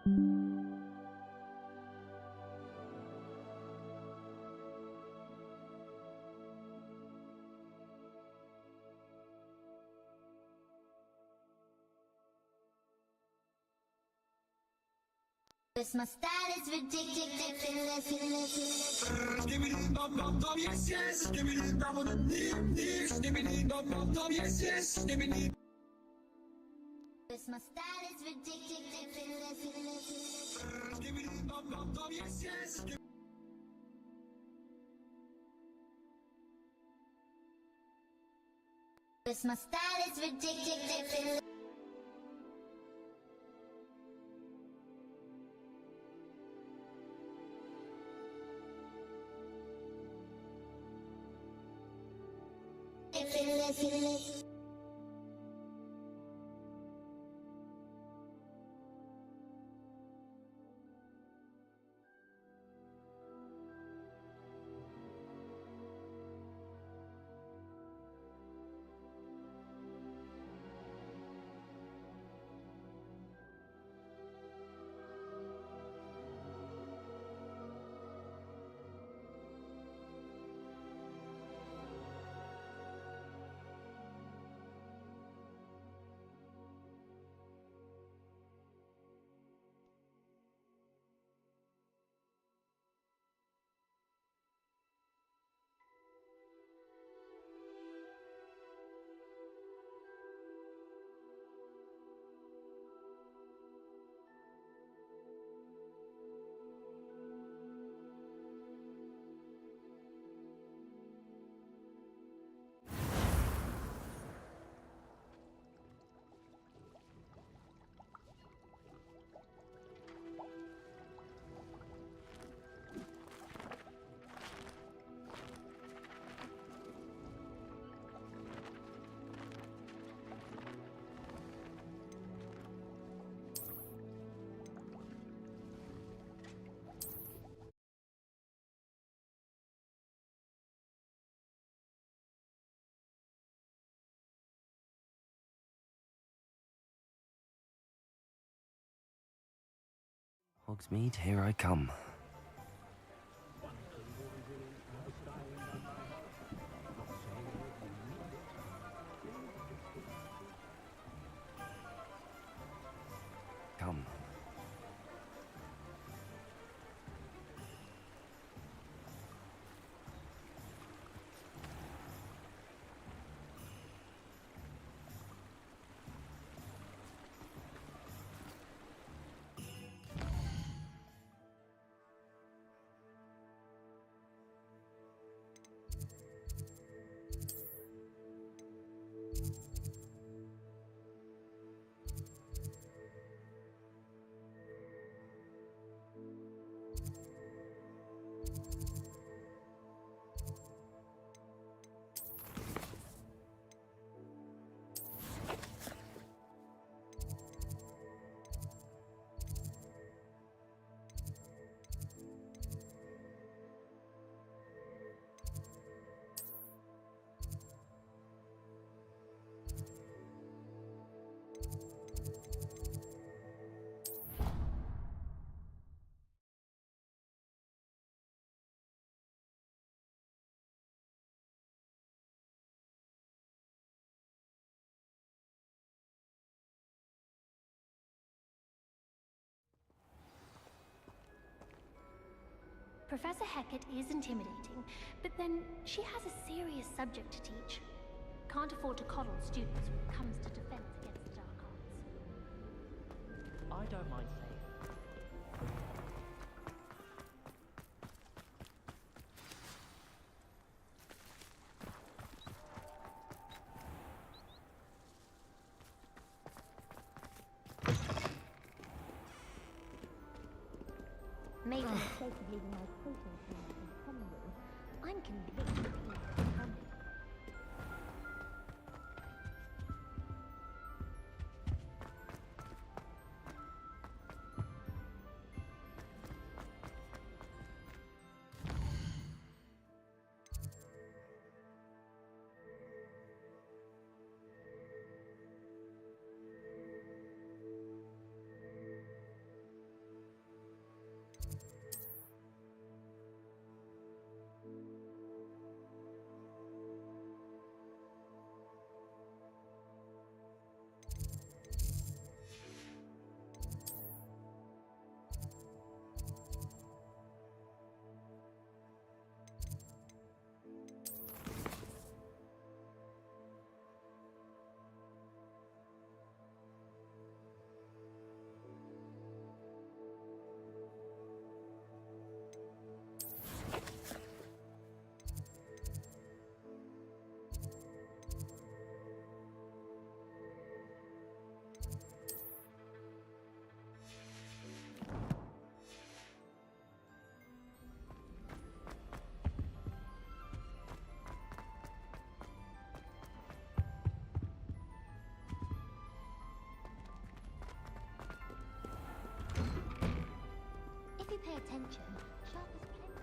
Yes, my style is ridiculous. Give me the bum bum bum, yes yes. Give me the bum bum yes. Give me the bum bum bum, yes yes. Give me the. Yes, my style is ridiculous. Give me the bum bum bum, yes yes. Yes, my style is ridiculous. Hogsmeade, here I come. Come. Professor Hecat is intimidating, but then she has a serious subject to teach. Can't afford to coddle students when it comes to defense against the dark arts. I don't mind saying. Made the mistake of leaving my coating things in the common room. I'm convinced that he is coming. pay attention, sharp as plenty.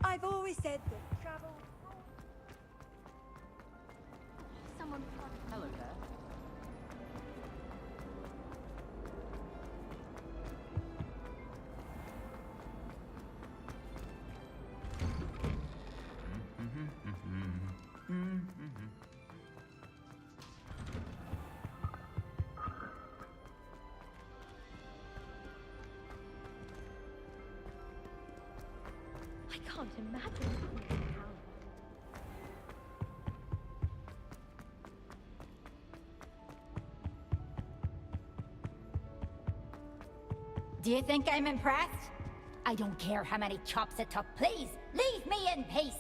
I've always said that travel... Someone... Hello there. I can't imagine how. Do you think I'm impressed? I don't care how many chops it took, please! Leave me in peace!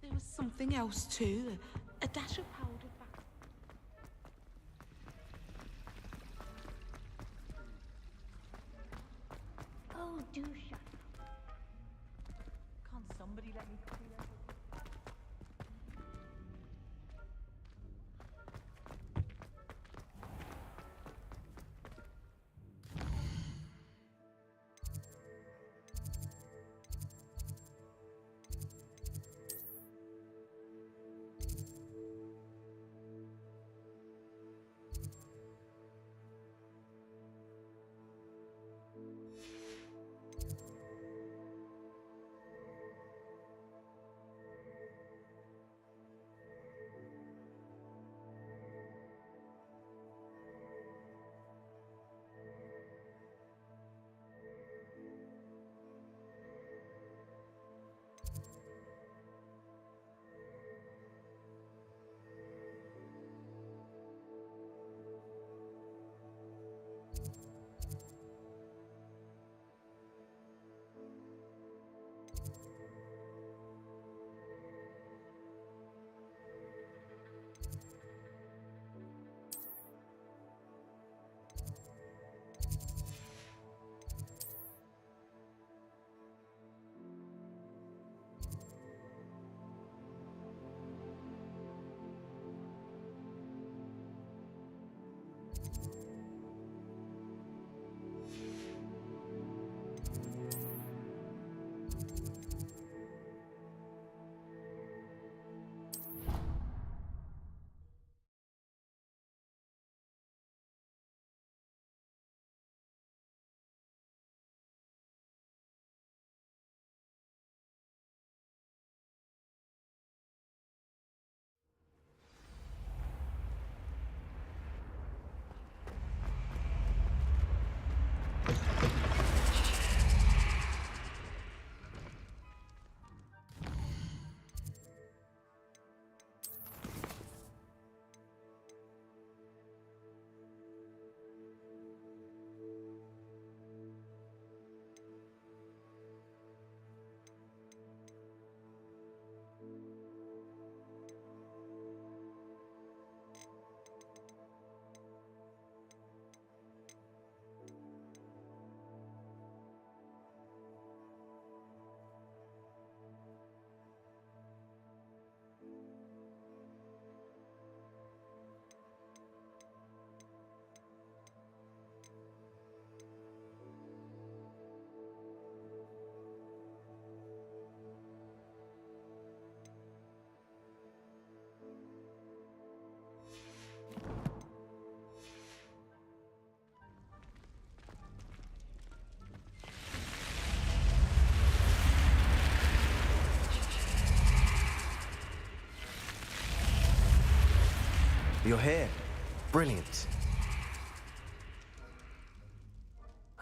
There was something else too. A dash of powder back. Oh, do shut up. Can't somebody let me copy that? You're here. Brilliant.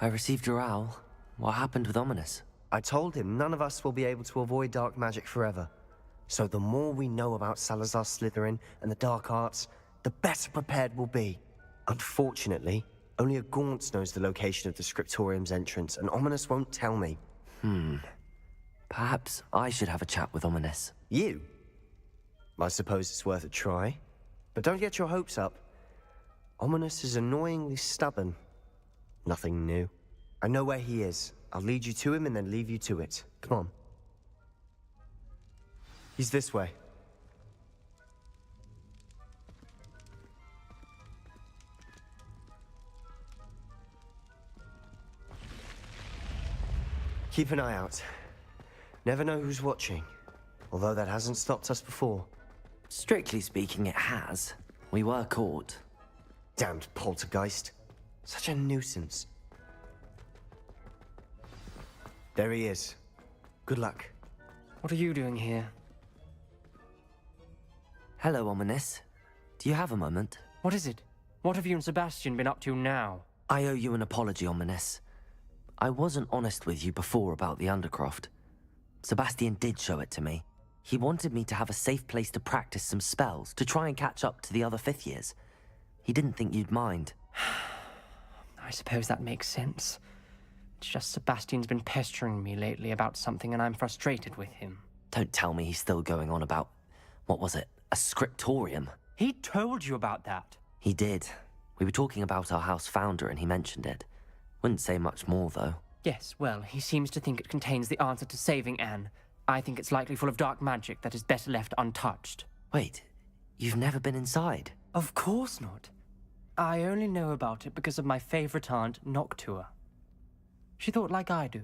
I received your owl. What happened with Ominous? I told him none of us will be able to avoid dark magic forever. So the more we know about Salazar Slytherin and the dark arts, the better prepared we'll be. Unfortunately, only a Gaunt knows the location of the Scriptorium's entrance, and Ominous won't tell me. Perhaps I should have a chat with Ominous. You? I suppose it's worth a try. But don't get your hopes up. Ominous is annoyingly stubborn. Nothing new. I know where he is. I'll lead you to him and then leave you to it. Come on. He's this way. Keep an eye out. Never know who's watching. Although that hasn't stopped us before. Strictly speaking, it has. We were caught. Damned poltergeist. Such a nuisance. There he is. Good luck. What are you doing here? Hello, Ominous. Do you have a moment? What is it? What have you and Sebastian been up to now? I owe you an apology, Ominous. I wasn't honest with you before about the Undercroft. Sebastian did show it to me. He wanted me to have a safe place to practice some spells, to try and catch up to the other fifth years. He didn't think you'd mind. I suppose that makes sense. It's just Sebastian's been pestering me lately about something and I'm frustrated with him. Don't tell me he's still going on about, what was it, a scriptorium? He told you about that. He did. We were talking about our house founder and he mentioned it. Wouldn't say much more, though. Yes, well, he seems to think it contains the answer to saving Anne. I think it's likely full of dark magic that is better left untouched. Wait, you've never been inside? Of course not. I only know about it because of my favorite aunt, Noctua. She thought like I do.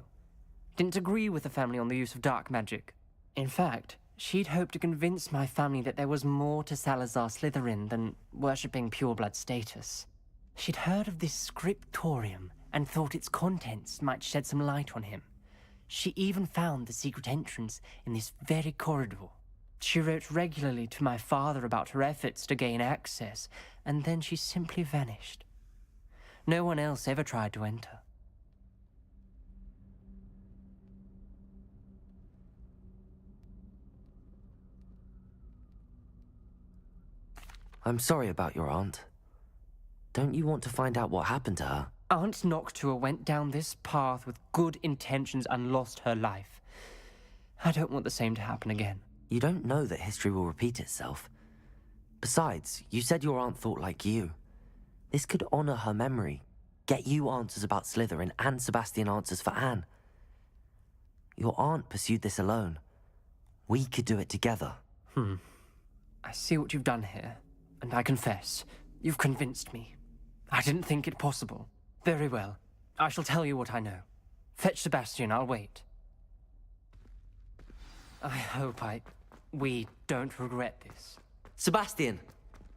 Didn't agree with the family on the use of dark magic. In fact, she'd hoped to convince my family that there was more to Salazar Slytherin than worshipping pureblood status. She'd heard of this scriptorium and thought its contents might shed some light on him. She even found the secret entrance in this very corridor. She wrote regularly to my father about her efforts to gain access, and then she simply vanished. No one else ever tried to enter. I'm sorry about your aunt. Don't you want to find out what happened to her? Aunt Noctua went down this path with good intentions and lost her life. I don't want the same to happen again. You don't know that history will repeat itself. Besides, you said your aunt thought like you. This could honor her memory, get you answers about Slytherin and Sebastian answers for Anne. Your aunt pursued this alone. We could do it together. I see what you've done here, and I confess, you've convinced me. I didn't think it possible. Very well. I shall tell you what I know. Fetch Sebastian, I'll wait. I hope we don't regret this. Sebastian!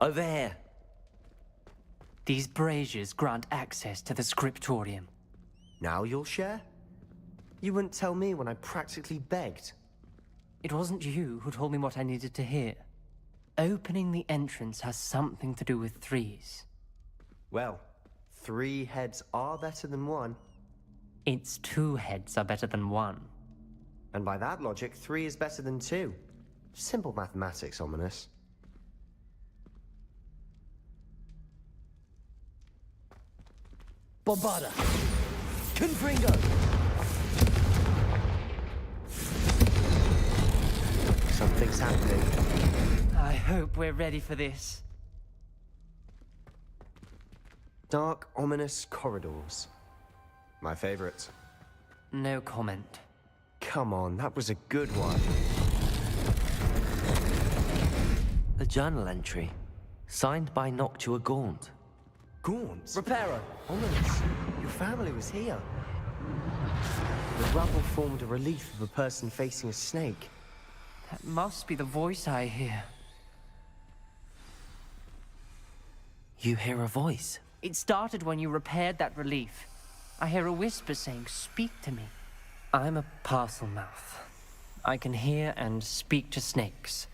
Over here! These braziers grant access to the scriptorium. Now you'll share? You wouldn't tell me when I practically begged. It wasn't you who told me what I needed to hear. Opening the entrance has something to do with threes. Well, 3 heads are better than 1. Its 2 heads are better than 1. And by that logic, 3 is better than 2. Simple mathematics, Ominous. Bombarda! Confringo! Something's happening. I hope we're ready for this. Dark, ominous corridors. My favorite. No comment. Come on, that was a good one. A journal entry. Signed by Noctua Gaunt. Gaunt? Reparo! Ominous. Your family was here. The rubble formed a relief of a person facing a snake. That must be the voice I hear. You hear a voice? It started when you repaired that relief. I hear a whisper saying, "Speak to me." I'm a parcel mouth. I can hear and speak to snakes.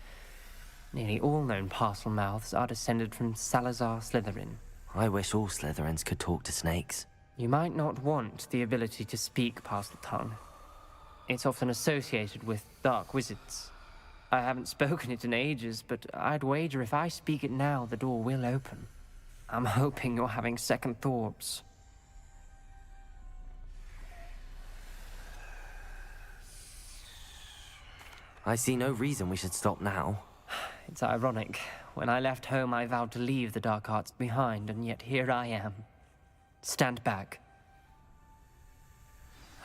Nearly all known parcel mouths are descended from Salazar Slytherin. I wish all Slytherins could talk to snakes. You might not want the ability to speak parcel tongue. It's often associated with dark wizards. I haven't spoken it in ages, but I'd wager if I speak it now, the door will open. I'm hoping you're having second thoughts. I see no reason we should stop now. It's ironic. When I left home, I vowed to leave the dark arts behind, and yet here I am. Stand back.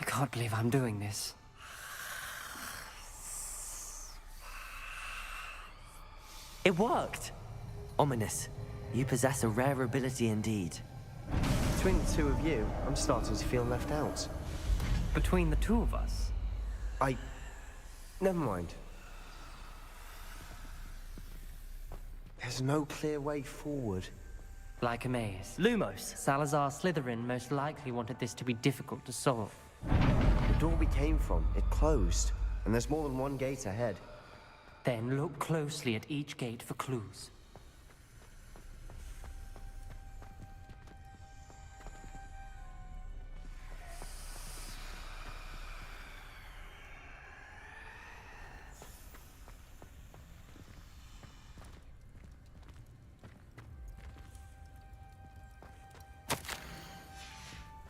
I can't believe I'm doing this. It worked! Ominous, you possess a rare ability indeed. Between the two of you, I'm starting to feel left out. Between the two of us? Never mind. There's no clear way forward. Like a maze. Lumos! Salazar Slytherin most likely wanted this to be difficult to solve. The door we came from, it closed. And there's more than one gate ahead. Then look closely at each gate for clues.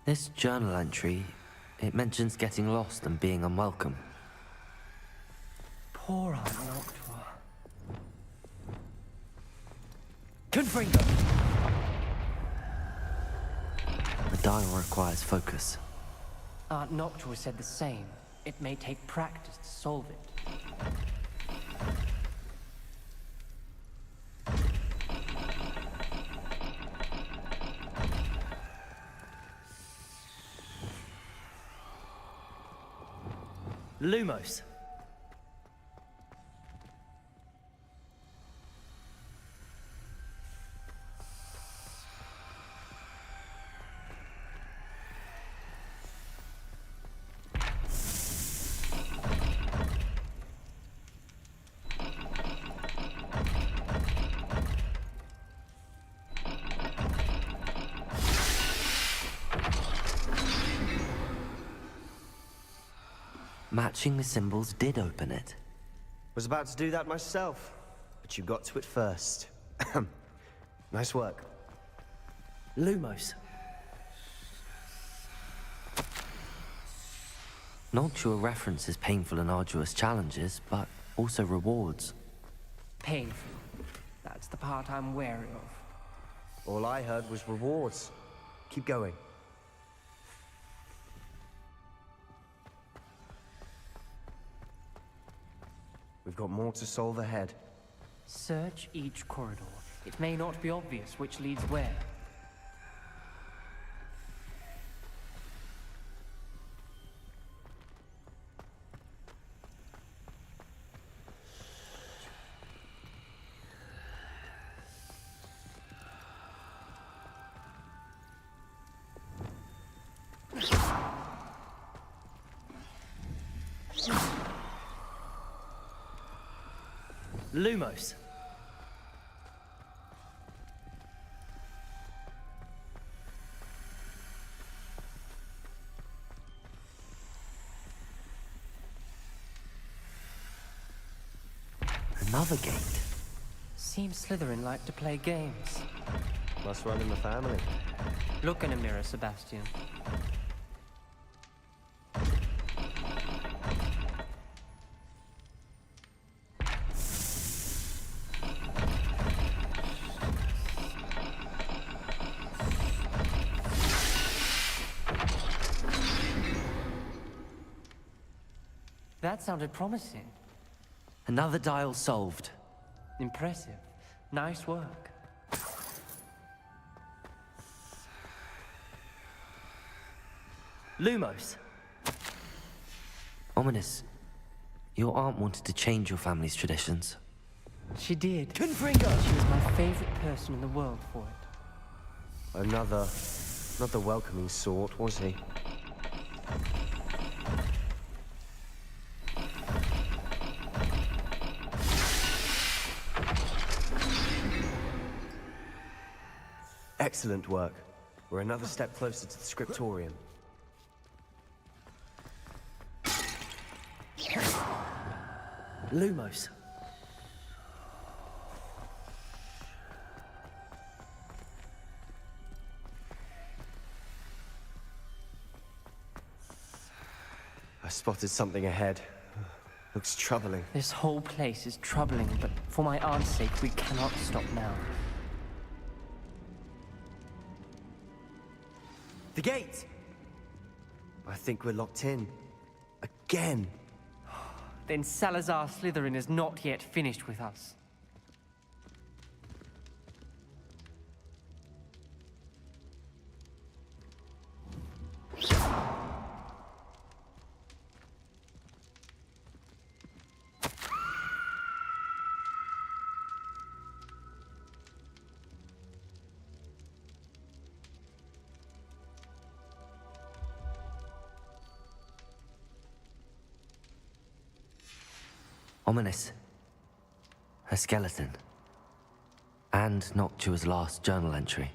This journal entry, it mentions getting lost and being unwelcome. Poor Aunt Noctua. Confringo! The dial requires focus. Aunt Noctua said the same. It may take practice to solve it. Lumos! Matching the symbols did open it. Was about to do that myself, but you got to it first. Nice work. Lumos. Noctua references painful and arduous challenges, but also rewards. Painful. That's the part I'm wary of. All I heard was rewards. Keep going. We've got more to solve ahead. Search each corridor. It may not be obvious which leads where. Lumos. Another gate. Seems Slytherin like to play games. Must run in the family. Look in a mirror, Sebastian. That sounded promising. Another dial solved. Impressive. Nice work. Lumos. Ominous. Your aunt wanted to change your family's traditions. She did. Confringo! She was my favorite person in the world for it. Another, not the welcoming sort, was he? Excellent work. We're another step closer to the scriptorium. Lumos. I spotted something ahead. Looks troubling. This whole place is troubling, but for my aunt's sake, we cannot stop now. The gate! I think we're locked in. Again. Then Salazar Slytherin is not yet finished with us. Ominous. A skeleton. And Noctua's last journal entry.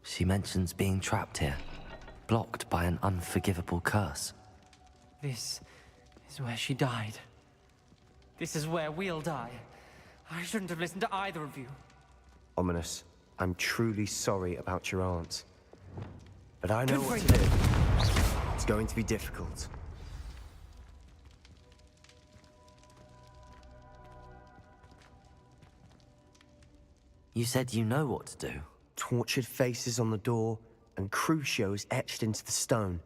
She mentions being trapped here, blocked by an unforgivable curse. This is where she died. This is where we'll die. I shouldn't have listened to either of you. Ominous, I'm truly sorry about your aunt. But I know what to Good do. It's going to be difficult. You said you know what to do. Tortured faces on the door and Crucios etched into the stone.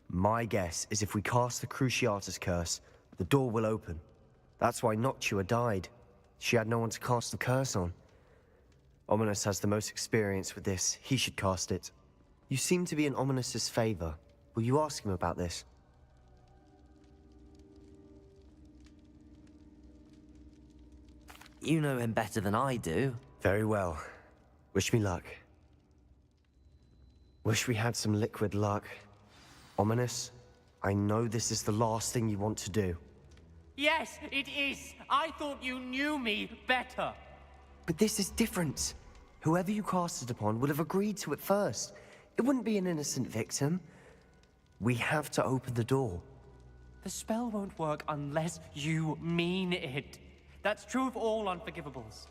My guess is if we cast the Cruciatus curse, the door will open. That's why Noctua died. She had no one to cast the curse on. Ominous has the most experience with this. He should cast it. You seem to be in Ominous's favor. Will you ask him about this? You know him better than I do. Very well. Wish me luck. Wish we had some liquid luck. Ominous, I know this is the last thing you want to do. Yes, it is. I thought you knew me better. But this is different. Whoever you cast it upon would have agreed to it first. It wouldn't be an innocent victim. We have to open the door. The spell won't work unless you mean it. That's true of all unforgivables.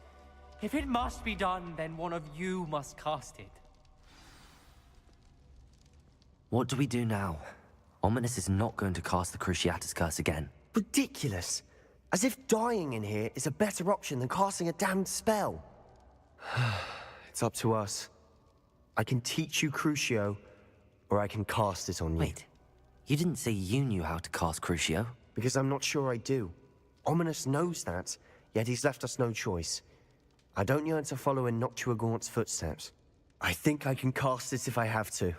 If it must be done, then one of you must cast it. What do we do now? Ominous is not going to cast the Cruciatus curse again. Ridiculous. As if dying in here is a better option than casting a damned spell. It's up to us. I can teach you Crucio, or I can cast it on you. Wait, you didn't say you knew how to cast Crucio? Because I'm not sure I do. Ominous knows that, yet he's left us no choice. I don't yearn to follow in Noctua Gaunt's footsteps. I think I can cast it if I have to.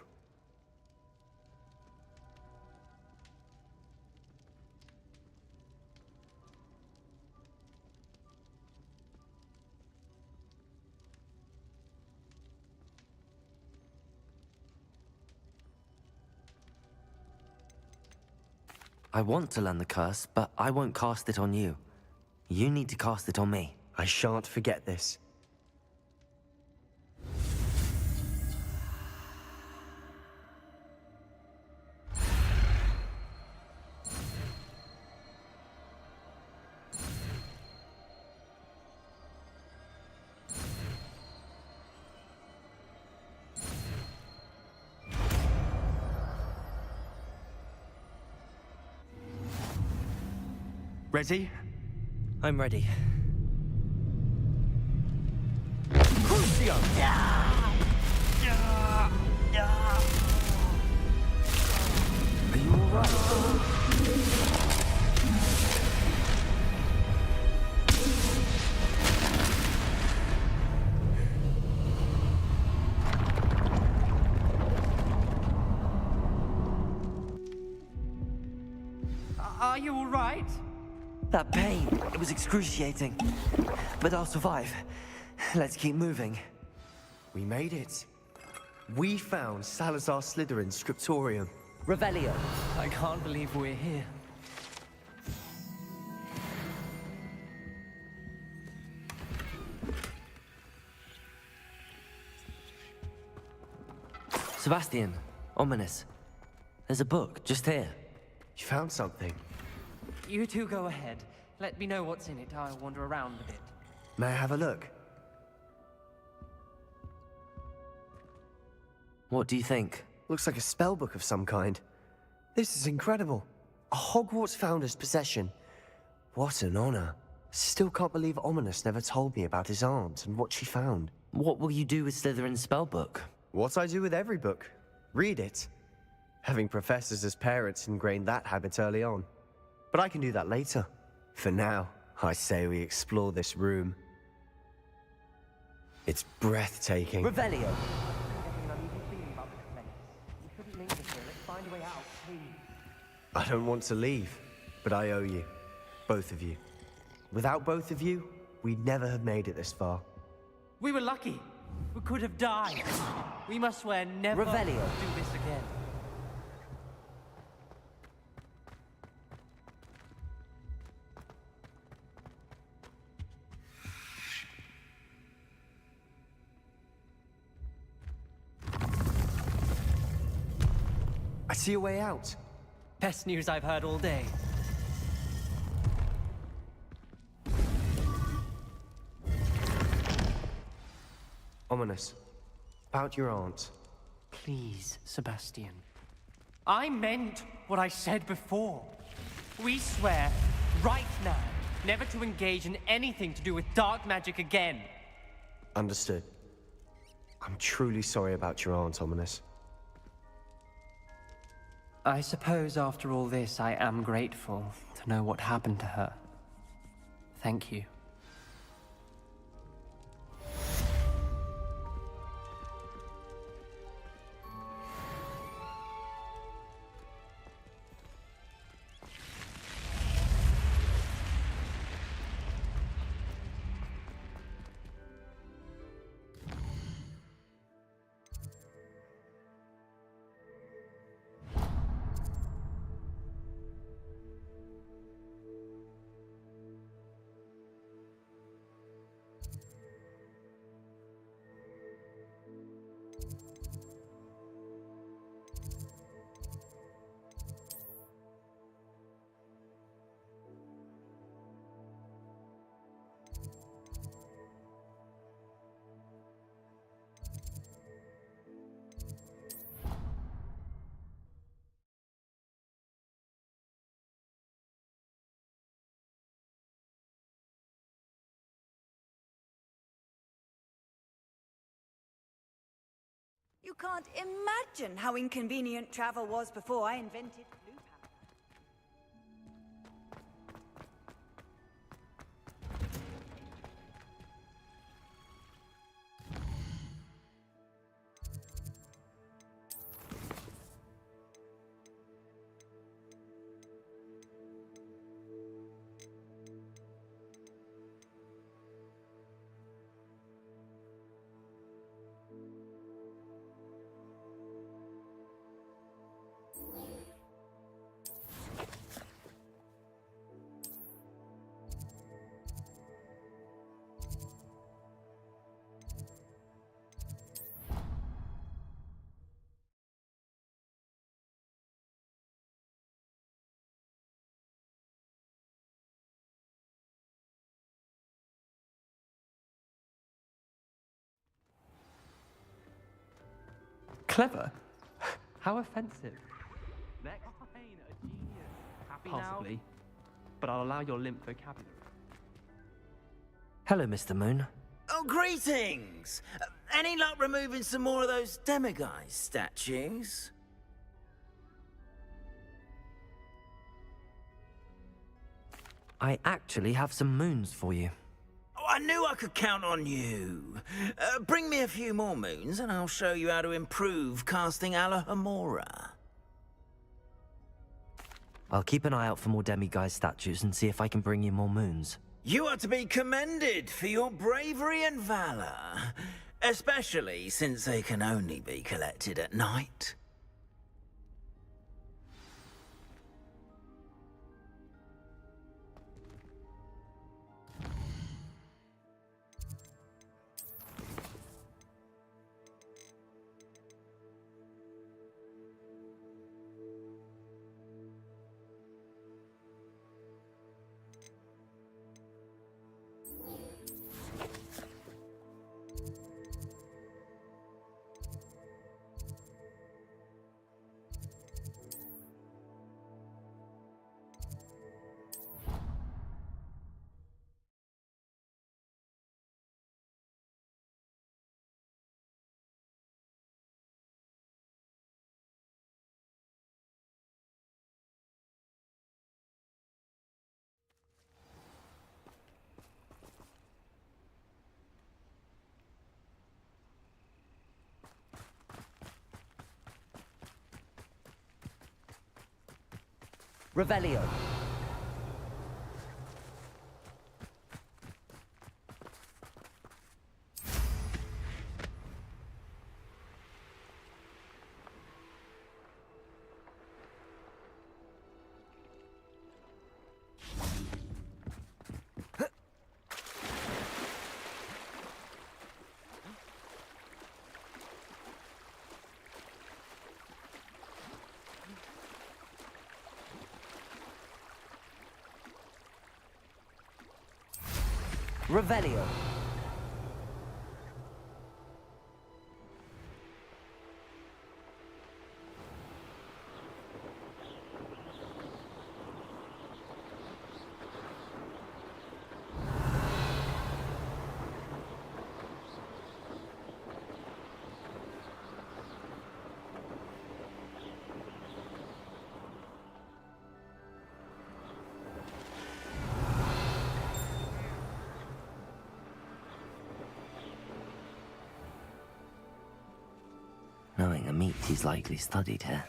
I want to learn the curse, but I won't cast it on you. You need to cast it on me. I shan't forget this. Ready? I'm ready. Crucio! Are you alright? Are you all right? That pain, it was excruciating. But I'll survive. Let's keep moving. We made it. We found Salazar Slytherin's scriptorium. Revelio. I can't believe we're here. Sebastian, ominous. There's a book just here. You found something. You two go ahead. Let me know what's in it. I'll wander around a bit. May I have a look? What do you think? Looks like a spell book of some kind. This is incredible. A Hogwarts founder's possession. What an honor. Still can't believe Ominous never told me about his aunt and what she found. What will you do with Slytherin's spellbook? What I do with every book. Read it. Having professors as parents ingrained that habit early on. But I can do that later. For now, I say we explore this room. It's breathtaking. Revelio! I don't want to leave, but I owe you. Both of you. Without both of you, we'd never have made it this far. We were lucky. We could have died. We must swear never Revelio. to do this again. I see a way out. Best news I've heard all day. Ominous. About your aunt. Please, Sebastian. I meant what I said before. We swear, right now, never to engage in anything to do with dark magic again. Understood. I'm truly sorry about your aunt, Ominous. I suppose after all this, I am grateful to know what happened to her. Thank you. You can't imagine how inconvenient travel was before I invented blue power. Clever? How offensive. Next, a genius. Happy possibly, now? But I'll allow your limp vocabulary. Hello, Mr. Moon. Oh, greetings! Any luck removing some more of those demiguise statues? I actually have some moons for you. Oh, I knew I could count on you. Bring me a few more moons and I'll show you how to improve casting Alohomora. I'll keep an eye out for more demiguise statues and see if I can bring you more moons. You are to be commended for your bravery and valor, especially since they can only be collected at night. Revelio. Revelio. Knowing a meat he's likely studied here.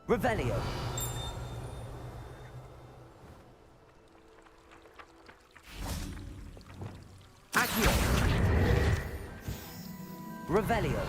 Revelio. Accio. Revelio.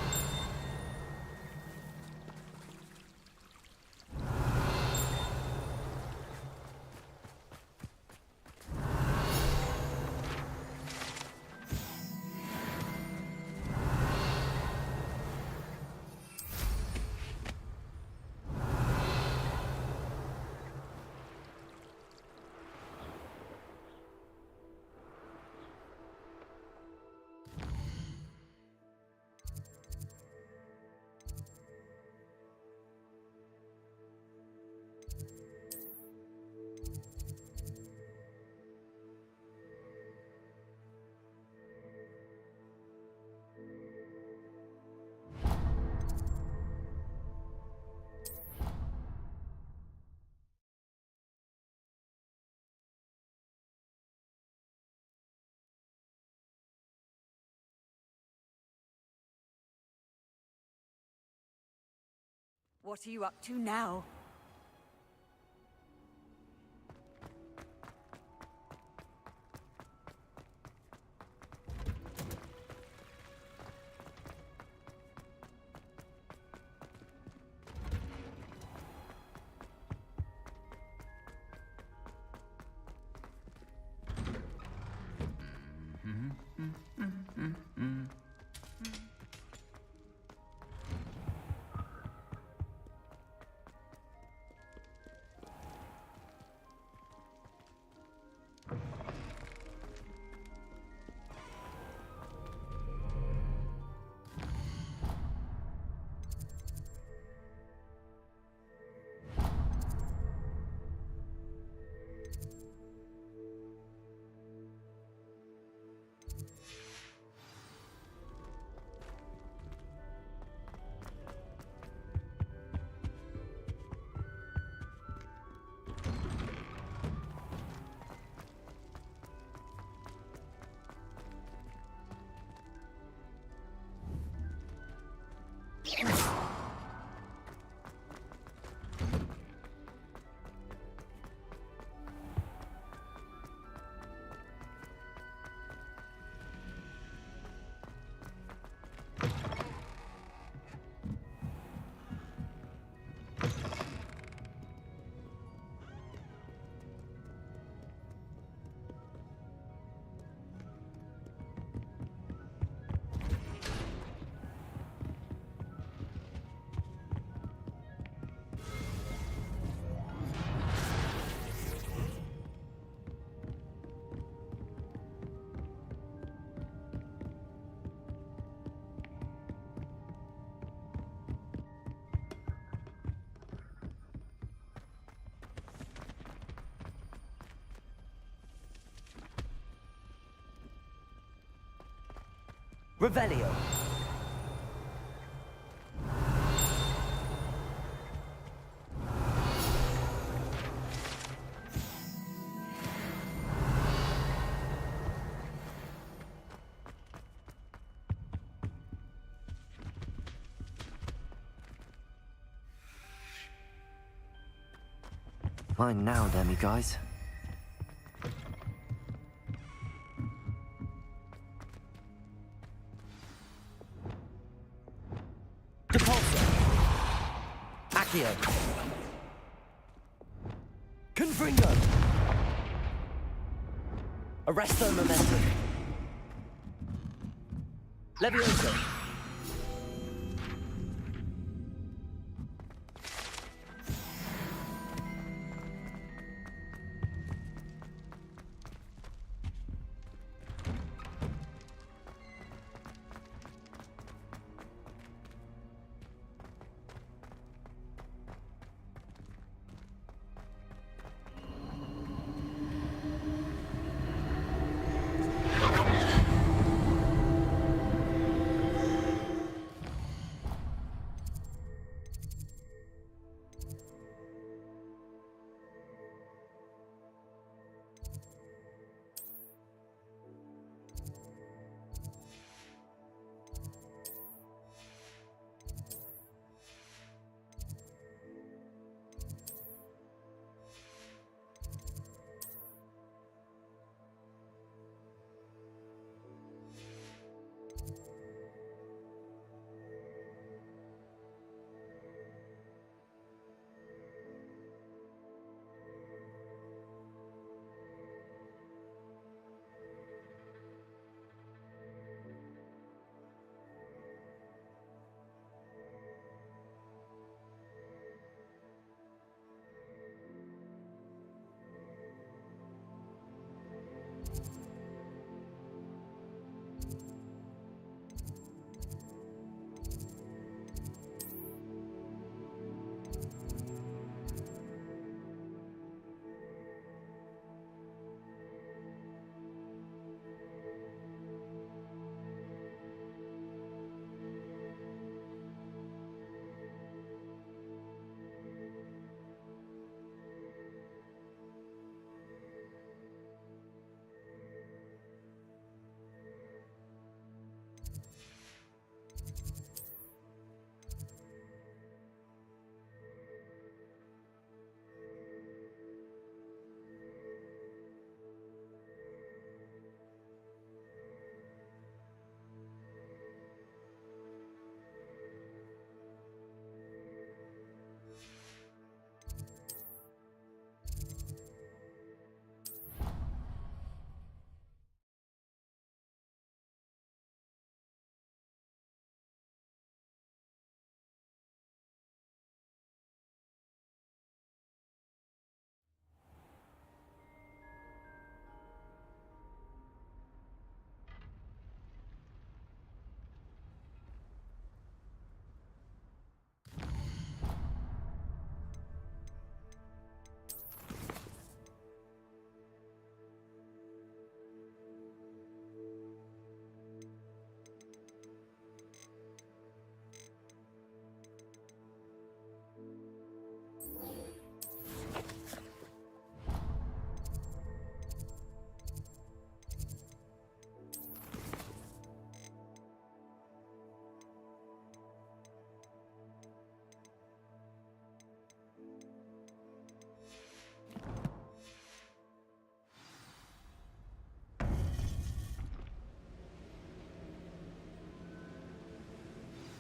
What are you up to now? Revelio. Fine now, demi-guys. Depulso. Accio. Confringo. Arresto momentum. Levioso.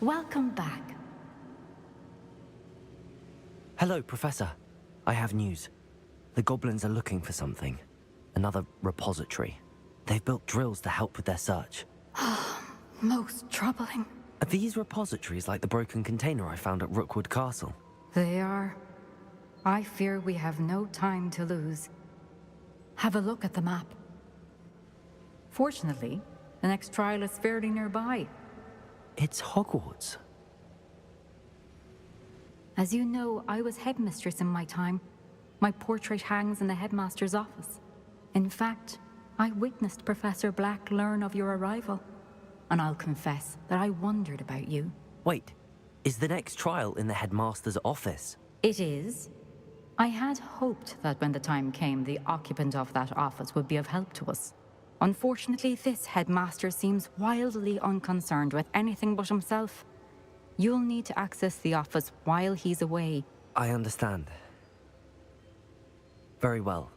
Welcome back. Hello, Professor. I have news. The goblins are looking for something. Another repository. They've built drills to help with their search. Most troubling. Are these repositories like the broken container I found at Rookwood Castle? They are. I fear we have no time to lose. Have a look at the map. Fortunately, the next trial is fairly nearby. It's Hogwarts. As you know, I was headmistress in my time. My portrait hangs in the headmaster's office. In fact, I witnessed Professor Black learn of your arrival. and I'll confess that I wondered about you. Wait, is the next trial in the headmaster's office? It is. I had hoped that when the time came, the occupant of that office would be of help to us. Unfortunately, this headmaster seems wildly unconcerned with anything but himself. You'll need to access the office while he's away. I understand. Very well.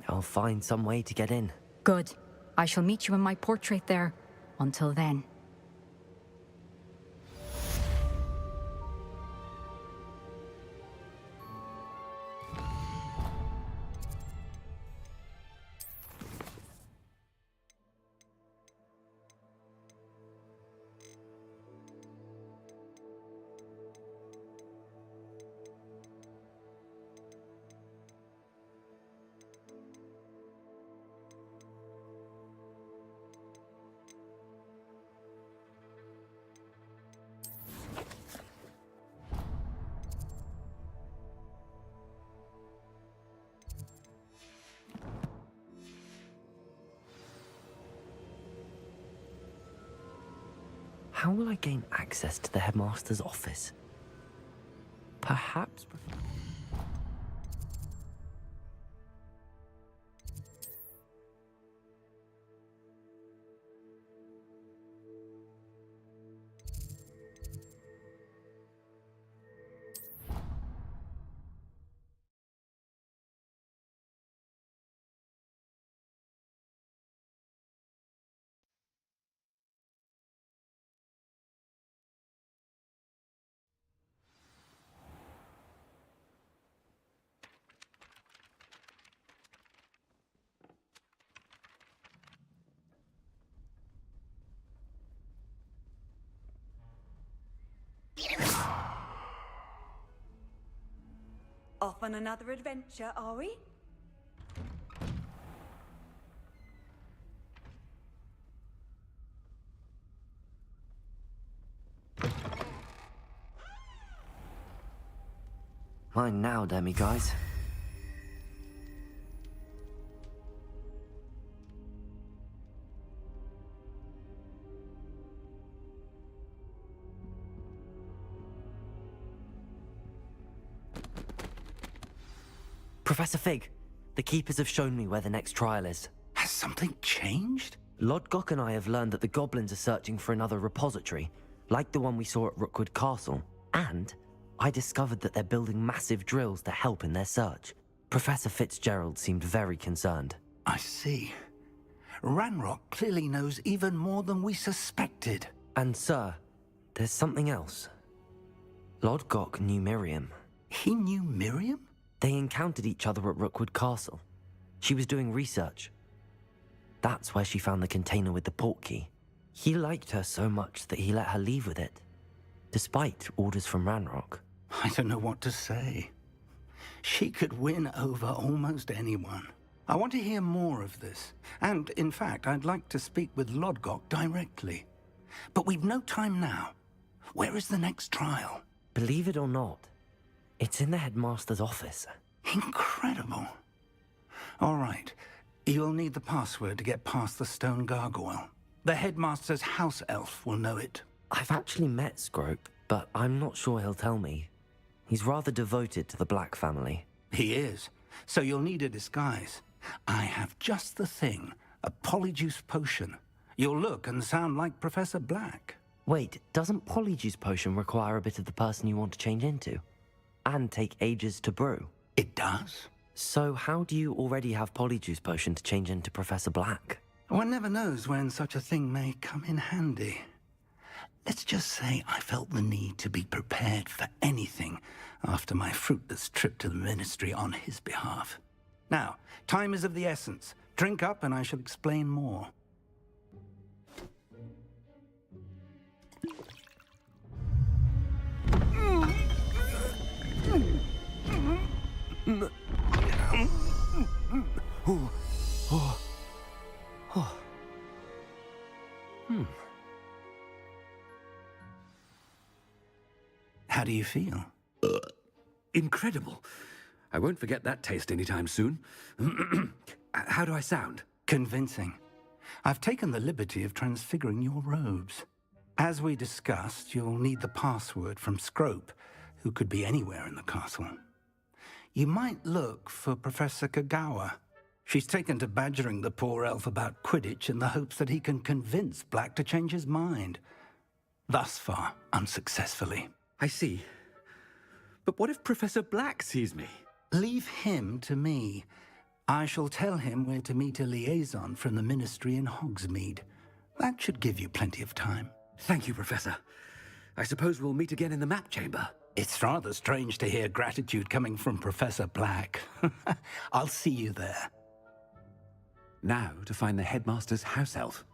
I'll find some way to get in. Good. I shall meet you in my portrait there. Until then. How will I gain access to the headmaster's office? Perhaps... Off on another adventure, are we? Mine now, demi-guys. Professor Fig, the Keepers have shown me where the next trial is. Has something changed? Lodgok and I have learned that the goblins are searching for another repository, like the one we saw at Rookwood Castle. And I discovered that they're building massive drills to help in their search. Professor Fitzgerald seemed very concerned. I see. Ranrock clearly knows even more than we suspected. And sir, there's something else. Lodgok knew Miriam. He knew Miriam? They encountered each other at Rookwood Castle. She was doing research. That's where she found the container with the portkey. He liked her so much that he let her leave with it, despite orders from Ranrock. I don't know what to say. She could win over almost anyone. I want to hear more of this. And, in fact, I'd like to speak with Lodgok directly. But we've no time now. Where is the next trial? Believe it or not, it's in the headmaster's office. Incredible. All right. You'll need the password to get past the stone gargoyle. The headmaster's house elf will know it. I've actually met Scrope, but I'm not sure he'll tell me. He's rather devoted to the Black family. He is. So you'll need a disguise. I have just the thing. A polyjuice potion. You'll look and sound like Professor Black. Wait, doesn't Polyjuice Potion require a bit of the person you want to change into? And take ages to brew? It does. So how do you already have Polyjuice Potion to change into Professor Black? One never knows when such a thing may come in handy. Let's just say I felt the need to be prepared for anything after my fruitless trip to the Ministry on his behalf. Now, time is of the essence. Drink up and I shall explain more. How do you feel? Incredible. I won't forget that taste anytime soon. How do I sound? Convincing. I've taken the liberty of transfiguring your robes. As we discussed, you'll need the password from Scrope, who could be anywhere in the castle. You might look for Professor Kagawa. She's taken to badgering the poor elf about Quidditch in the hopes that he can convince Black to change his mind. Thus far, unsuccessfully. I see. But what if Professor Black sees me? Leave him to me. I shall tell him where to meet a liaison from the Ministry in Hogsmeade. That should give you plenty of time. Thank you, Professor. I suppose we'll meet again in the map chamber. It's rather strange to hear gratitude coming from Professor Black. I'll see you there. Now to find the headmaster's house elf.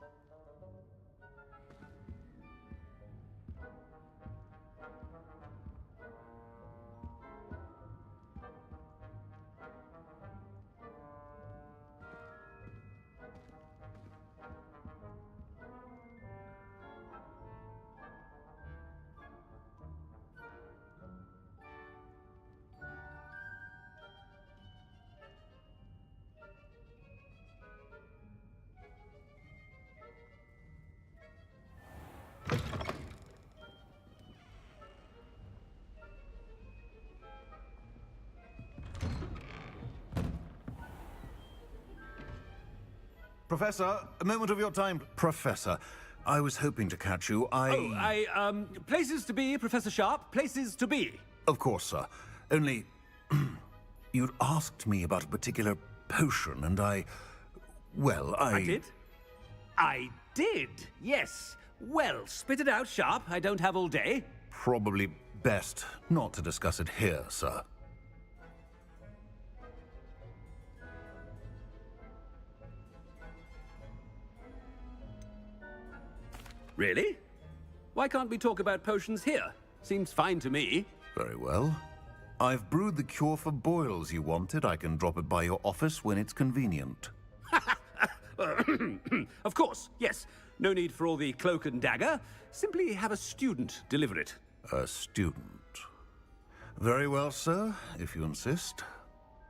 Professor, a moment of your time. Professor, I was hoping to catch you. Places to be, Professor Sharp. Places to be. Of course, sir. Only, you'd asked me about a particular potion, and I did? I did, yes. Well, spit it out, Sharp. I don't have all day. Probably best not to discuss it here, sir. Really? Why can't we talk about potions here? Seems fine to me. Very well. I've brewed the cure for boils you wanted. I can drop it by your office when it's convenient. Of course, yes. No need for all the cloak and dagger. Simply have a student deliver it. A student. Very well, sir, if you insist.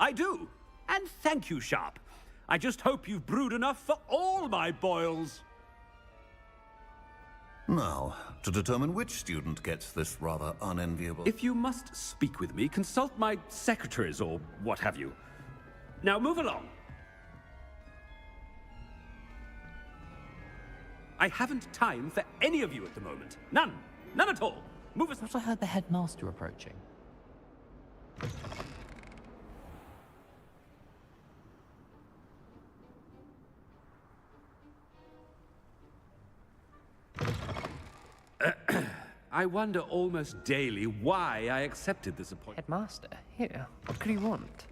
I do. And thank you, Sharp. I just hope you've brewed enough for all my boils. Now, to determine which student gets this rather unenviable... If you must speak with me, consult my secretaries or what have you. Now move along. I haven't time for any of you at the moment. None. None at all. Move as... I heard the headmaster approaching. I wonder almost daily why I accepted this appointment. Headmaster, here. What could he want?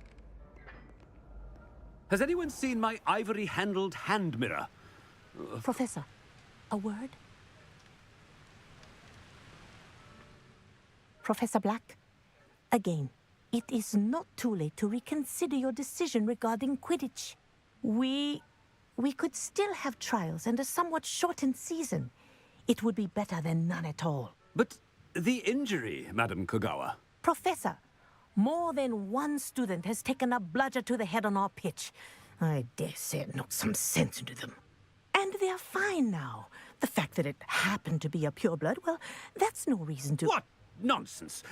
Has anyone seen my ivory-handled hand mirror? Professor, a word? Professor Black, again, it is not too late to reconsider your decision regarding Quidditch. We could still have trials and a somewhat shortened season. It would be better than none at all. But the injury, Madam Kagawa. Professor, more than one student has taken a bludger to the head on our pitch. I dare say it knocked some sense into them. And they're fine now. The fact that it happened to be a pureblood, well, that's no reason to... What nonsense!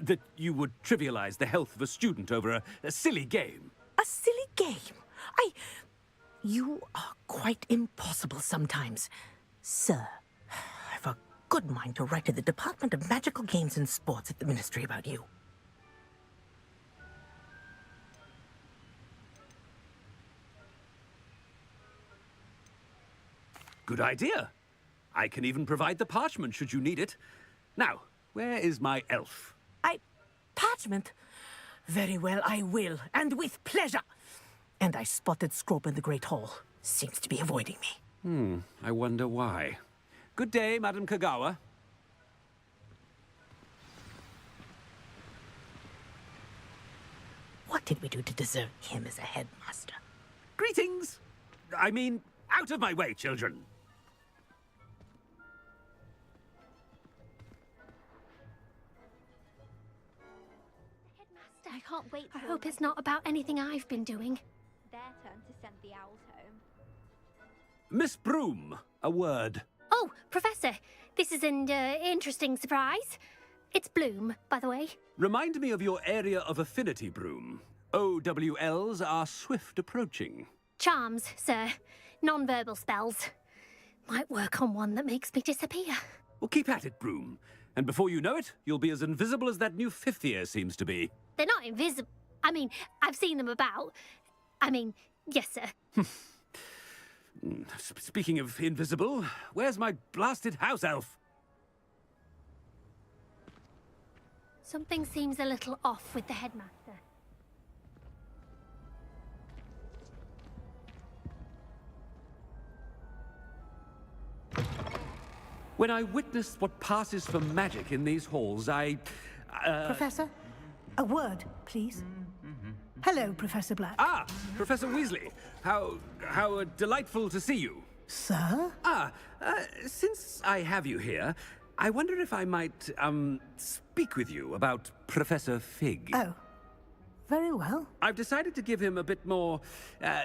That you would trivialize the health of a student over a silly game. A silly game? You are quite impossible sometimes. Sir, I've a good mind to write to the Department of Magical Games and Sports at the Ministry about you. Good idea. I can even provide the parchment should you need it. Now, where is my elf? Parchment? Very well, I will, and with pleasure. And I spotted Scrope in the Great Hall. Seems to be avoiding me. I wonder why. Good day, Madam Kagawa. What did we do to deserve him as a headmaster? Greetings! I mean, out of my way, children! I can't wait. I hope it's not about anything I've been doing. Their turn to send the owls home. Miss Broom, a word. Oh, Professor, this is an interesting surprise. It's Bloom, by the way. Remind me of your area of affinity, Broom. OWLs are swift approaching. Charms, sir. Non-verbal spells. Might work on one that makes me disappear. Well, keep at it, Broom. And before you know it, you'll be as invisible as that new fifth year seems to be. They're not invisible. I mean, I've seen them about. I mean, yes, sir. Speaking of invisible, where's my blasted house elf? Something seems a little off with the headmaster. When I witnessed what passes for magic in these halls, Professor, a word, please. Hello, Professor Black. Ah, Professor Weasley. How delightful to see you. Sir? Since I have you here, I wonder if I might, speak with you about Professor Fig. Oh, very well. I've decided to give him a bit more,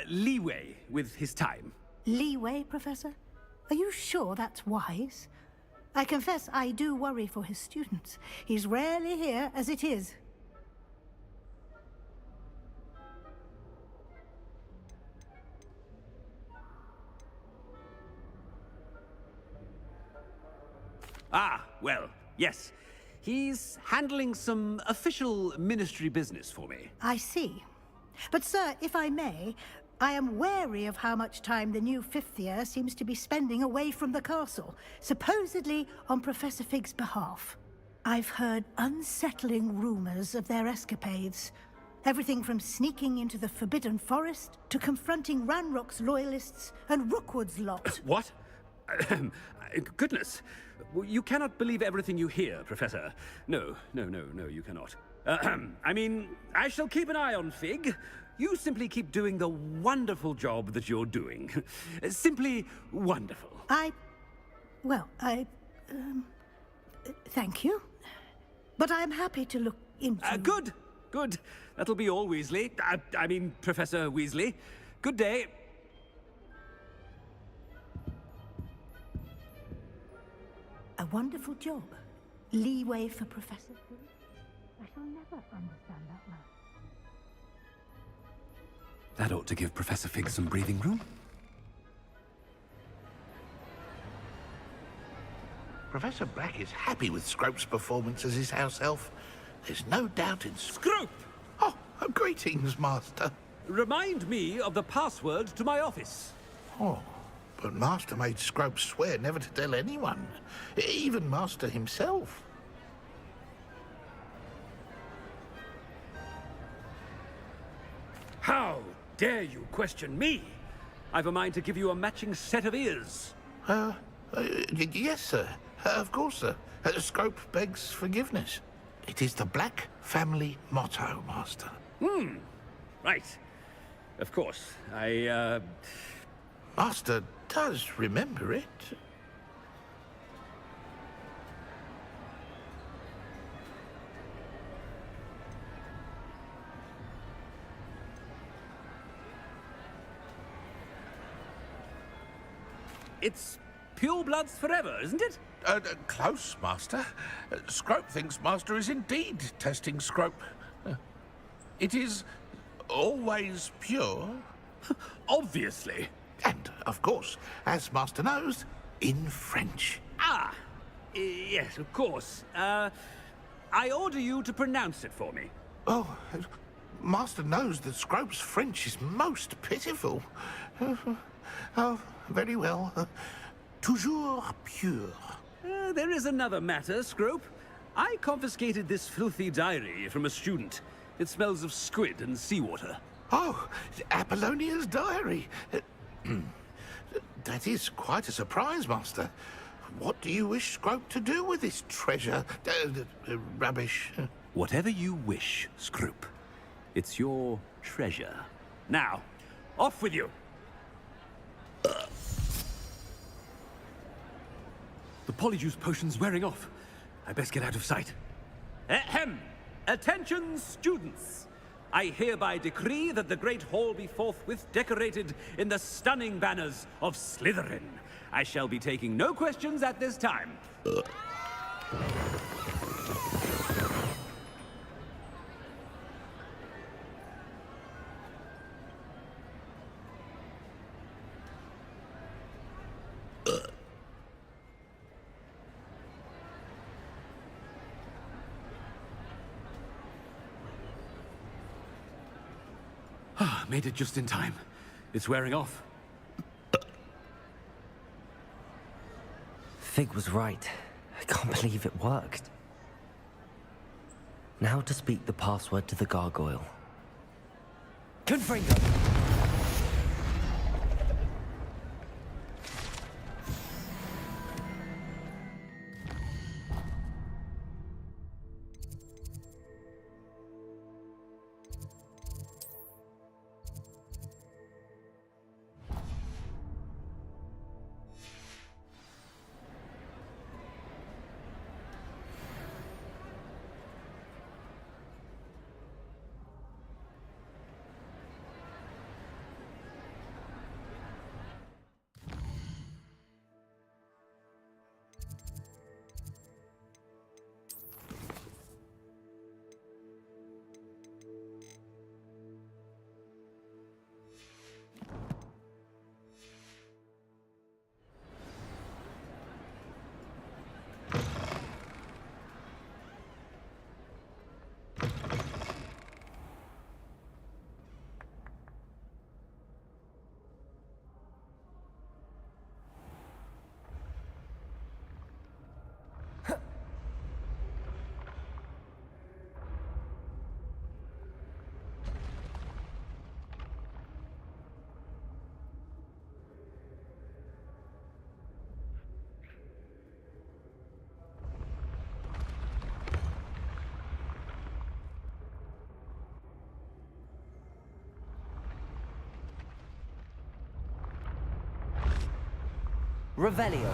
leeway with his time. Leeway, Professor? Are you sure that's wise? I confess I do worry for his students. He's rarely here as it is. Ah, well, yes. He's handling some official ministry business for me. I see. But, sir, if I may, I am wary of how much time the new fifth year seems to be spending away from the castle, supposedly on Professor Fig's behalf. I've heard unsettling rumors of their escapades. Everything from sneaking into the Forbidden Forest to confronting Ranrock's loyalists and Rookwood's lot. What? Goodness. You cannot believe everything you hear, Professor. No, you cannot. I mean, I shall keep an eye on Fig. You simply keep doing the wonderful job that you're doing. Simply wonderful. Thank you. But I'm happy to look into... Good. That'll be all, Weasley. I mean, Professor Weasley. Good day. A wonderful job. Leeway for Professor Fig. I shall never understand that man. That ought to give Professor Fig some breathing room. Professor Black is happy with Scrope's performance as his house elf. There's no doubt in... Scrope! Oh, greetings, Master. Remind me of the password to my office. Oh, but Master made Scrope swear never to tell anyone. Even Master himself. How dare you question me? I've a mind to give you a matching set of ears. Yes, sir. Of course, sir. Scrope begs forgiveness. It is the Black family motto, Master. Right. Of course. Master does remember it. It's purebloods forever, isn't it? Close, Master. Scrope thinks Master is indeed testing Scrope. It is always pure. Obviously. And, of course, as Master knows, in French. Yes, of course. I order you to pronounce it for me. Oh, Master knows that Scrope's French is most pitiful. Oh, very well. Toujours pure. There is another matter, Scrope. I confiscated this filthy diary from a student. It smells of squid and seawater. Oh, Apollonia's diary. That is quite a surprise, Master. What do you wish Scrope to do with this treasure? Rubbish. Whatever you wish, Scrope. It's your treasure. Now, off with you. The polyjuice potion's wearing off. I best get out of sight. Ahem! Attention, students! I hereby decree that the Great Hall be forthwith decorated in the stunning banners of Slytherin. I shall be taking no questions at this time. Made it just in time. It's wearing off. Fig was right. I can't believe it worked. Now to speak the password to the gargoyle. Confringo! Revelio.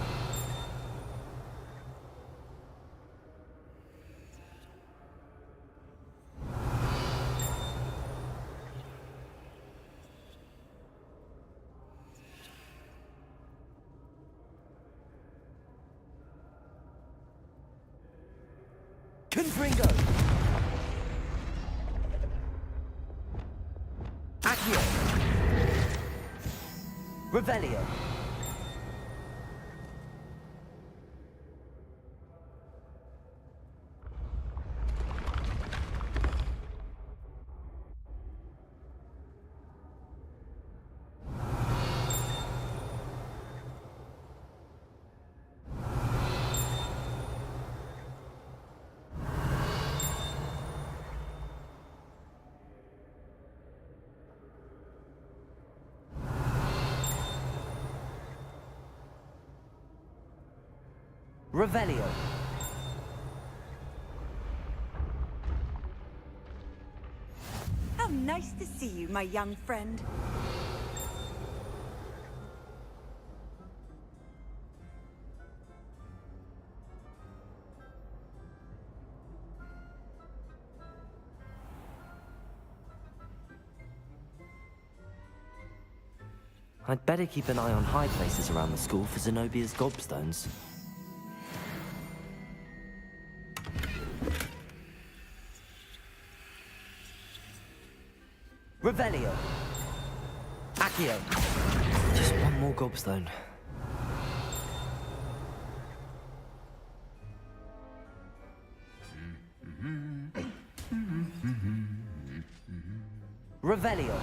Confringo. Accio. Revelio. Revelio. How nice to see you, my young friend. I'd better keep an eye on high places around the school for Zenobia's gobstones. Revelio. Accio. Just one more gobstone. Revelio.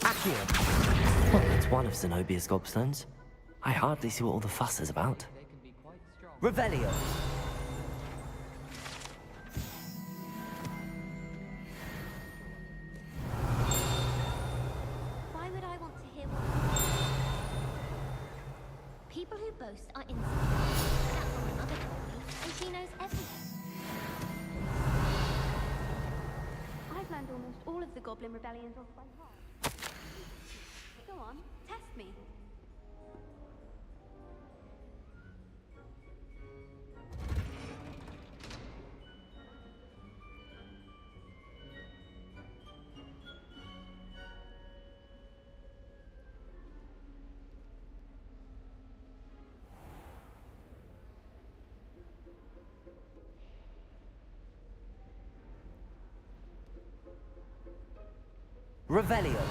Accio. Well, that's one of Zenobia's gobstones. I hardly see what all the fuss is about. Revelio. ghosts are inside. That's what my mother told me, and she knows everything. I've learned almost all of the Goblin Rebellions off by heart. Go on, test me. Revelio.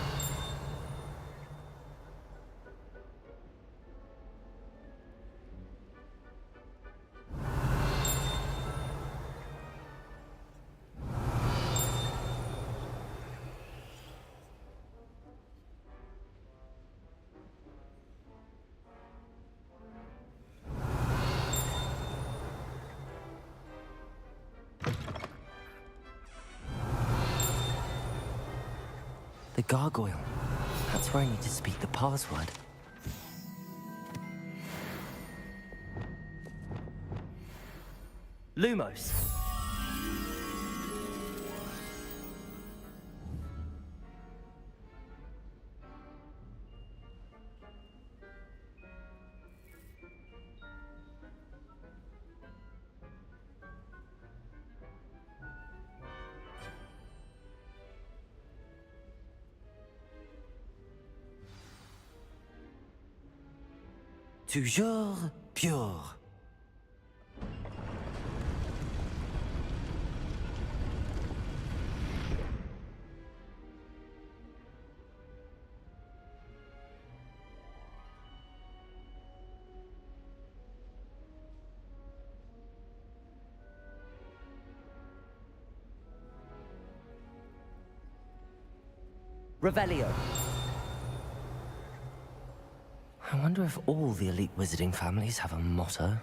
The gargoyle. That's where I need to speak the password. Lumos. Toujours pure. Revelio. I wonder if all the elite wizarding families have a motto.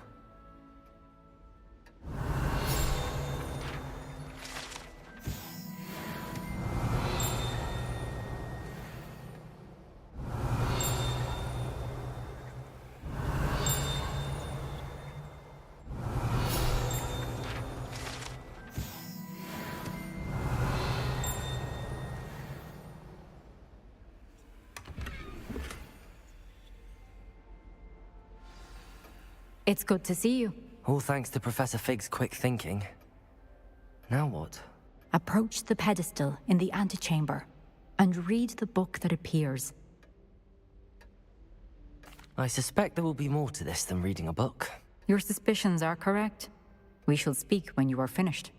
It's good to see you. All thanks to Professor Fig's quick thinking. Now what? Approach the pedestal in the antechamber and read the book that appears. I suspect there will be more to this than reading a book. Your suspicions are correct. We shall speak when you are finished.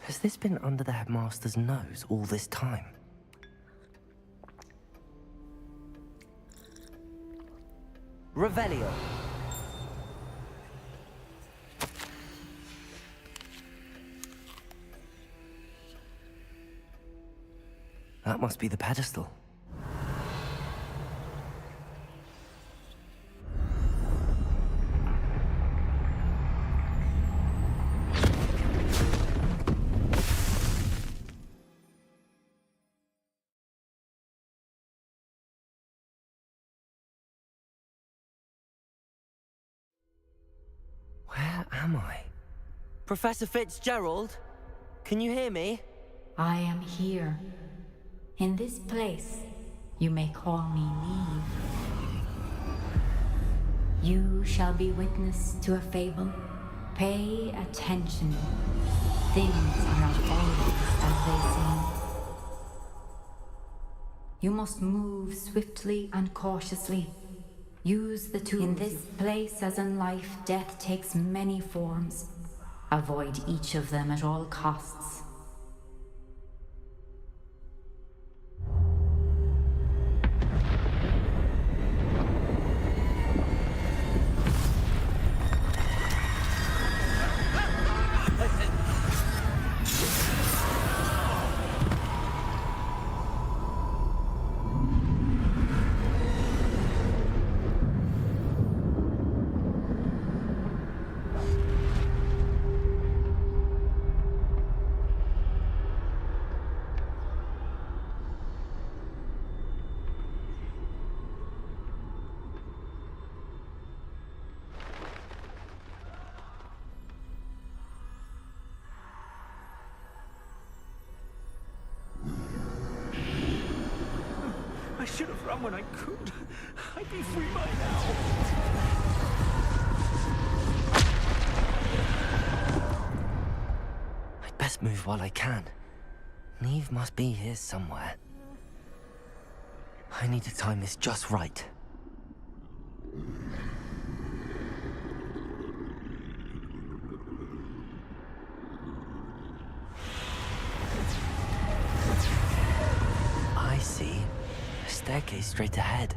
Has this been under the headmaster's nose all this time? Revelio. That must be the pedestal. Where am I? Professor Fitzgerald? Can you hear me? I am here. In this place, you may call me Neve. You shall be witness to a fable. Pay attention. Things are not always as they seem. You must move swiftly and cautiously. Use the tools. In this place, as in life, death takes many forms. Avoid each of them at all costs. I should have run when I could. I'd be free by now. I'd best move while I can. Neve must be here somewhere. I need to time this just right. I see. A staircase straight ahead.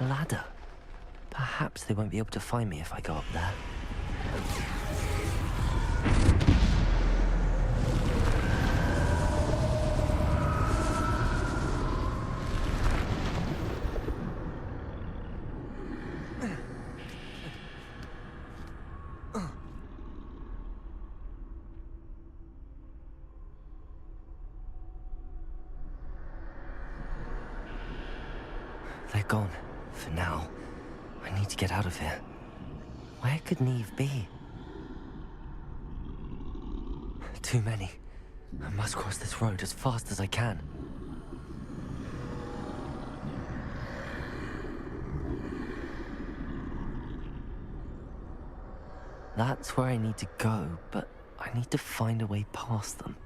Ladder. Perhaps they won't be able to find me if I go up there. They're gone. For now. I need to get out of here. Where could Neve be? Too many. I must cross this road as fast as I can. That's where I need to go, but I need to find a way past them.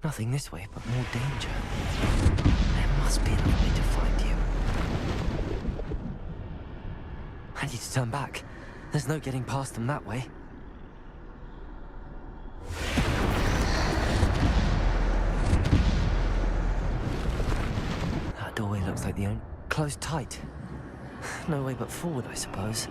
Nothing this way, but more danger. There must be another way to find you. I need to turn back. There's no getting past them that way. That doorway looks like the only... closed tight. No way but forward, I suppose.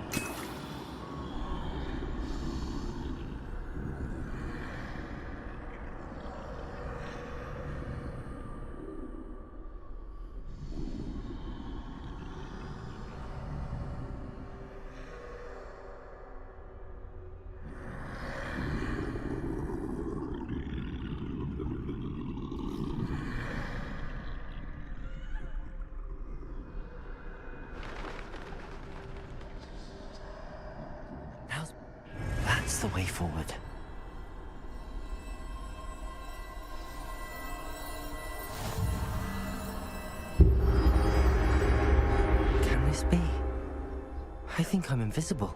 That's the way forward. Can this be? I think I'm invisible.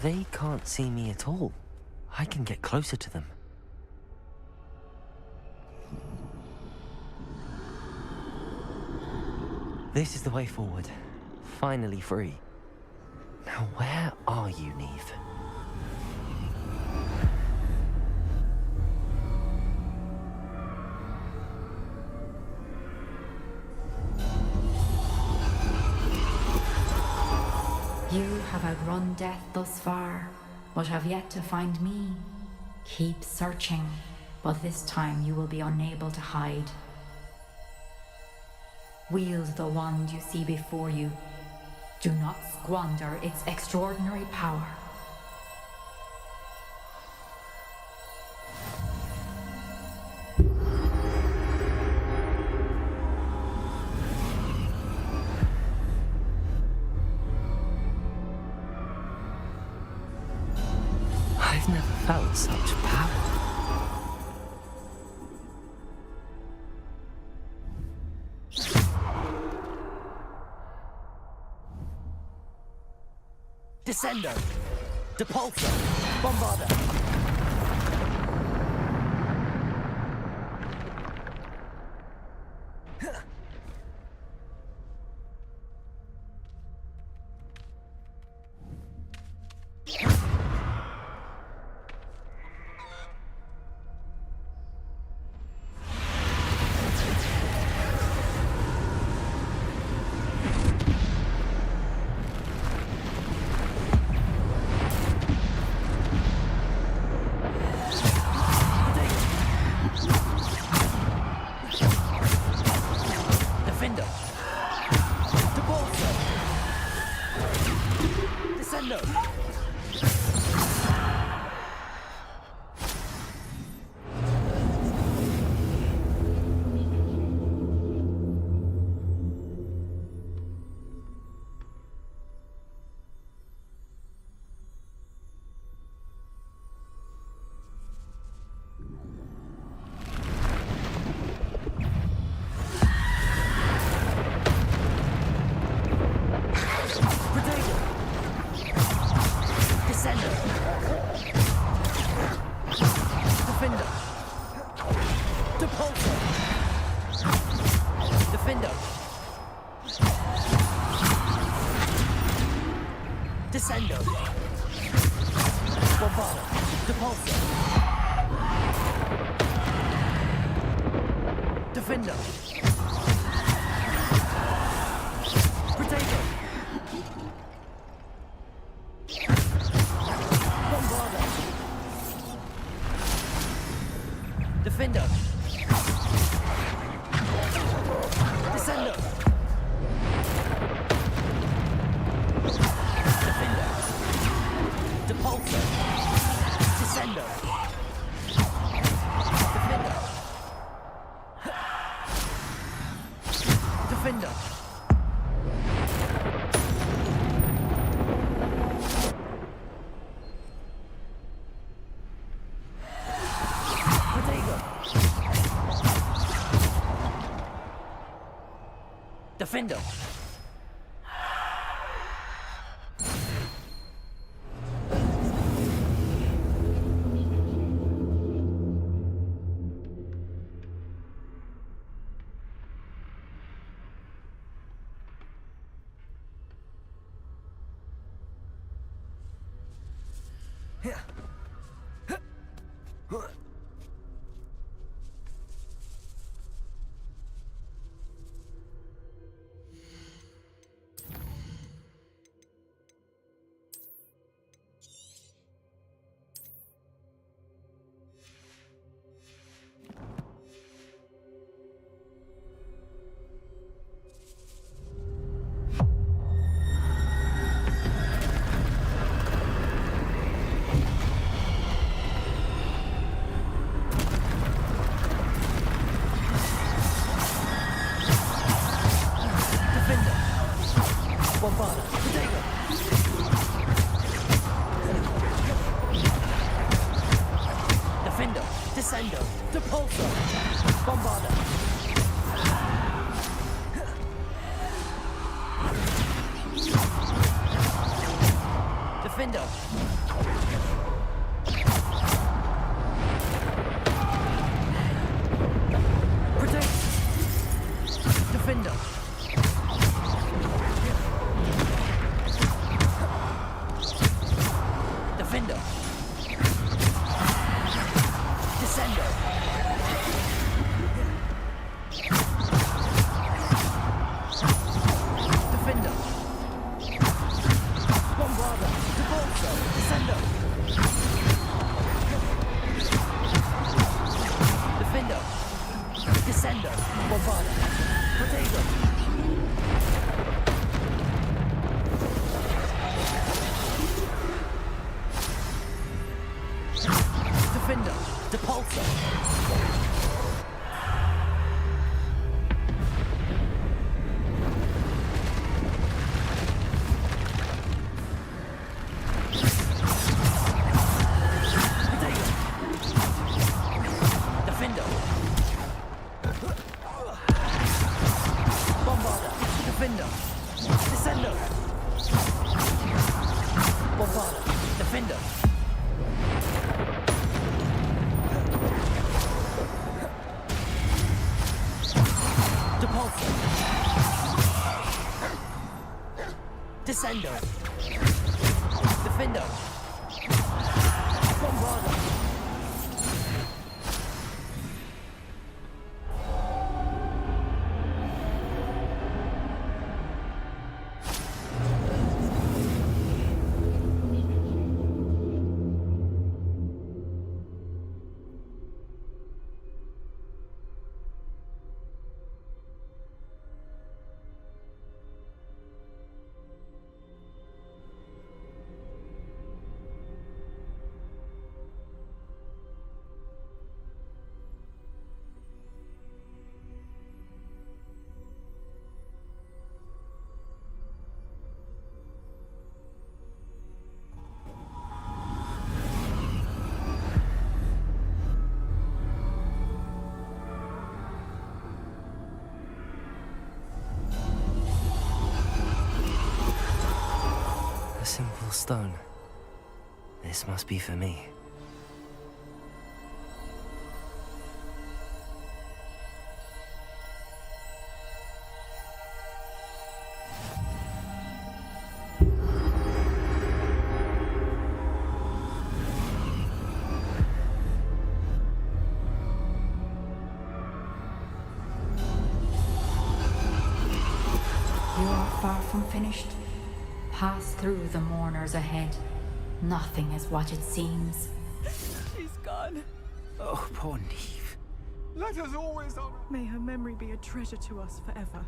They can't see me at all. I can get closer to them. This is the way forward. Finally free. Now where are you, Neve? outrun death thus far, but have yet to find me. Keep searching, but this time you will be unable to hide. Wield the wand you see before you. Do not squander its extraordinary power. I've never felt such power. Descendo! Depulso! Bombarda! Descendo! Bombarda! Depulso! Defender! Potato! Bombarda! Defender! Descendo! Depulso! Descendo! Defender! Defender! Potato! Defender! Bombarda! Potato! Defender! Descendo! Depulso! Bombarda! Defender! Protect! Defender! Defender! Descendo! Defender! Bombarda! Defender! Depulsor! Descendo! Defender! Bombarda! A simple stone. This must be for me. You are far from finished. Pass through the mourners ahead. Nothing is what it seems. She's gone. Oh, poor Neve. Let us always honor. May her memory be a treasure to us forever.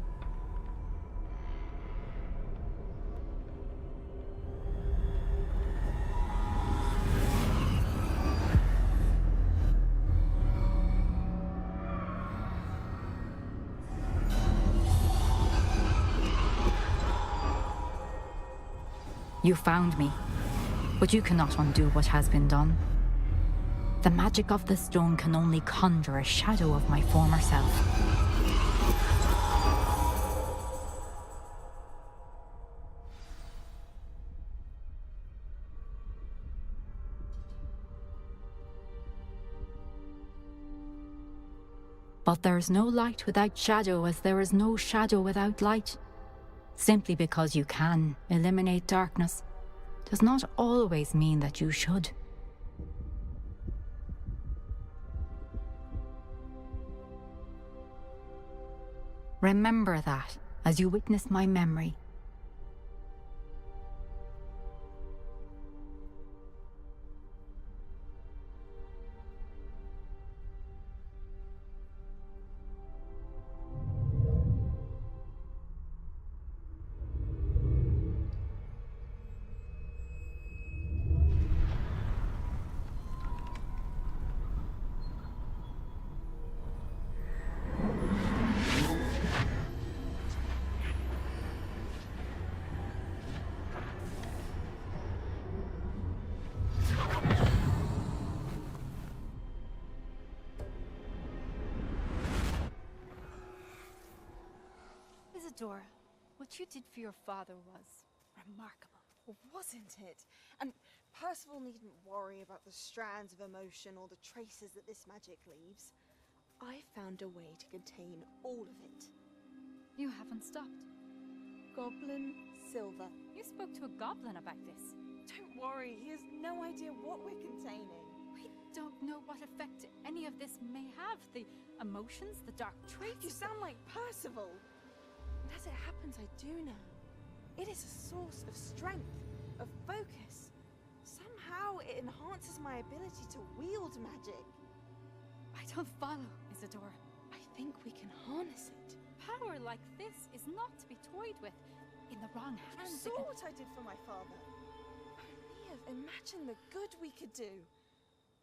You found me, but you cannot undo what has been done. The magic of the stone can only conjure a shadow of my former self. But there is no light without shadow, as there is no shadow without light. Simply because you can eliminate darkness does not always mean that you should. Remember that as you witness my memory. Isadora, what you did for your father was remarkable. Well, wasn't it? And Percival needn't worry about the strands of emotion or the traces that this magic leaves. I found a way to contain all of it. You haven't stopped. Goblin Silver. You spoke to a goblin about this. Don't worry, he has no idea what we're containing. We don't know what effect any of this may have. The emotions, the dark traits. You sound like Percival. And as it happens, I do know. It is a source of strength, of focus. Somehow it enhances my ability to wield magic. I don't follow, Isadora. I think we can harness it. Power like this is not to be toyed with. In the wrong hands. You saw what I did for my father. Only imagine the good we could do.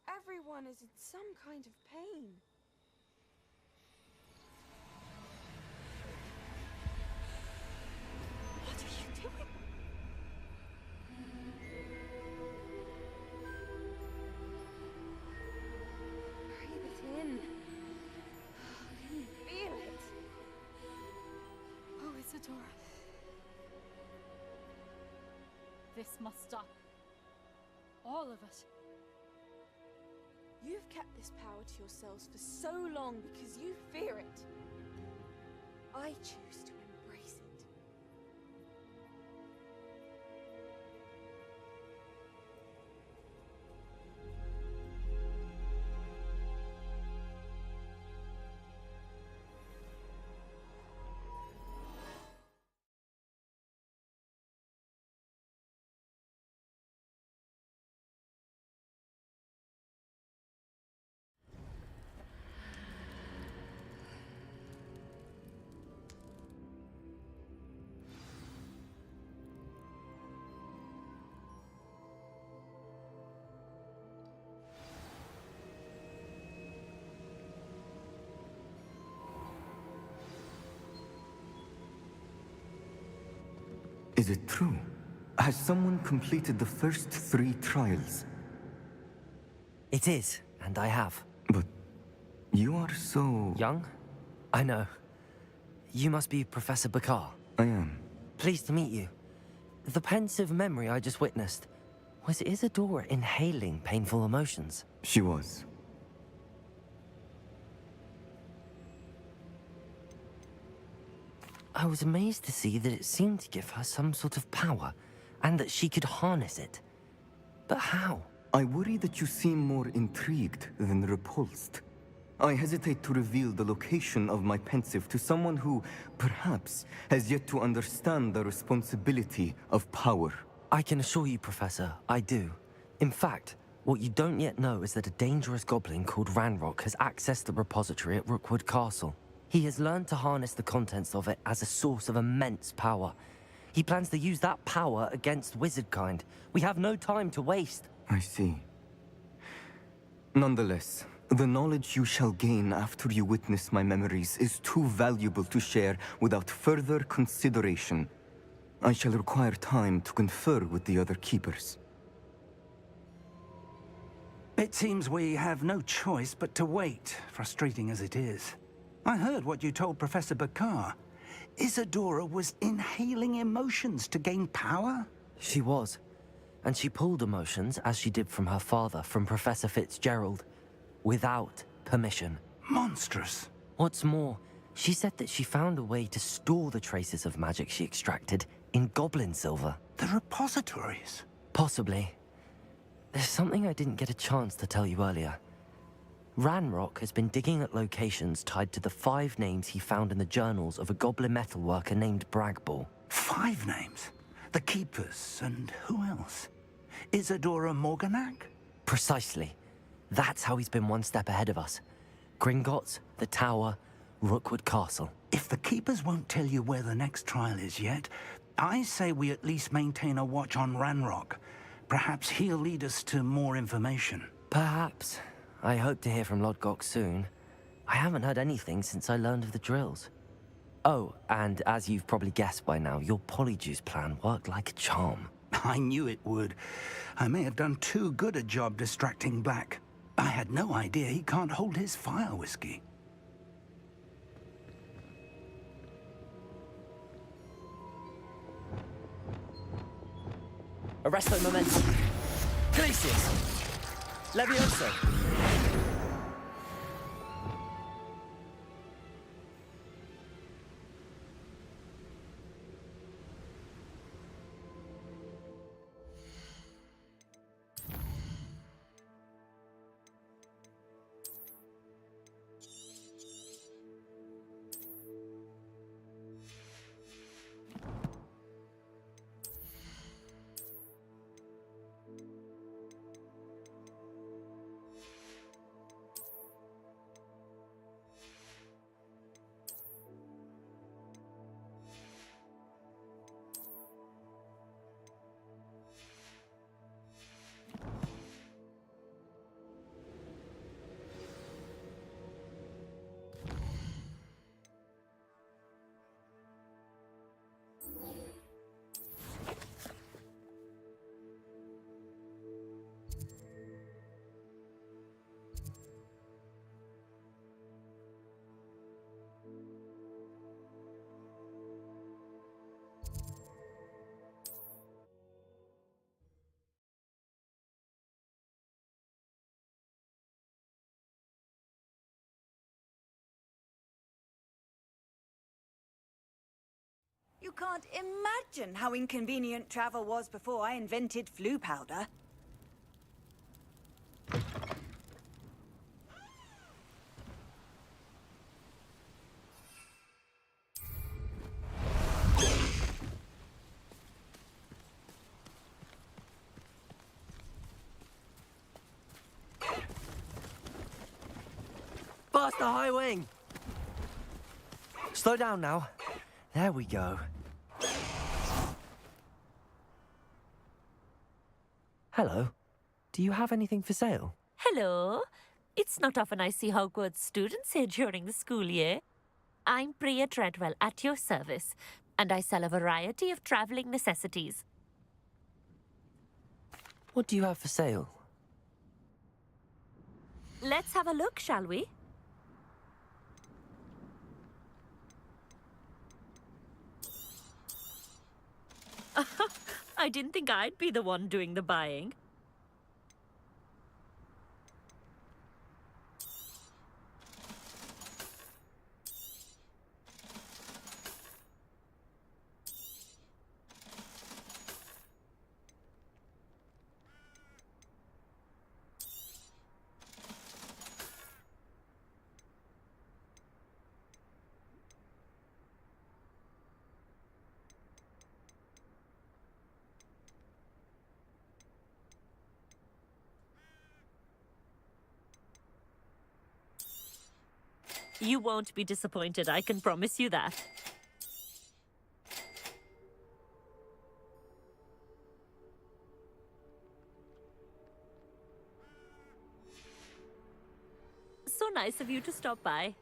Everyone is in some kind of pain. What are you doing? Breathe it in. Can you feel it? Oh, Isadora. This must stop. All of it. You've kept this power to yourselves for so long because you fear it. I choose to embrace it. Is it true? Has someone completed the first 3 trials? It is, and I have. But you are so... Young? I know. You must be Professor Bakar. I am. Pleased to meet you. The pensive memory I just witnessed, was Isadora inhaling painful emotions? She was. I was amazed to see that it seemed to give her some sort of power, and that she could harness it. But how? I worry that you seem more intrigued than repulsed. I hesitate to reveal the location of my pensive to someone who, perhaps, has yet to understand the responsibility of power. I can assure you, Professor, I do. In fact, what you don't yet know is that a dangerous goblin called Ranrock has accessed the repository at Rookwood Castle. He has learned to harness the contents of it as a source of immense power. He plans to use that power against wizardkind. We have no time to waste. I see. Nonetheless, the knowledge you shall gain after you witness my memories is too valuable to share without further consideration. I shall require time to confer with the other keepers. It seems we have no choice but to wait, frustrating as it is. I heard what you told Professor Bakar. Isadora was inhaling emotions to gain power? She was. And she pulled emotions, as she did from her father, from Professor Fitzgerald, without permission. Monstrous. What's more, she said that she found a way to store the traces of magic she extracted in goblin silver. The repositories? Possibly. There's something I didn't get a chance to tell you earlier. Ranrock has been digging at locations tied to the 5 names he found in the journals of a goblin metalworker named Bragball. 5 names? The Keepers, and who else? Isadora Morganac? Precisely. That's how he's been one step ahead of us. Gringotts, the Tower, Rookwood Castle. If the Keepers won't tell you where the next trial is yet, I say we at least maintain a watch on Ranrock. Perhaps he'll lead us to more information. Perhaps. I hope to hear from Lodgok soon. I haven't heard anything since I learned of the drills. Oh, and as you've probably guessed by now, your Polyjuice plan worked like a charm. I knew it would. I may have done too good a job distracting Black. I had no idea he can't hold his fire whiskey. Arresto momentum. Glacius! Levioso! You can't imagine how inconvenient travel was before I invented flu powder. Bust the high wing! Slow down now. There we go. Hello. Do you have anything for sale? Hello. It's not often I see Hogwarts students here during the school year. I'm Priya Treadwell at your service, and I sell a variety of traveling necessities. What do you have for sale? Let's have a look, shall we? I didn't think I'd be the one doing the buying. You won't be disappointed, I can promise you that. So nice of you to stop by.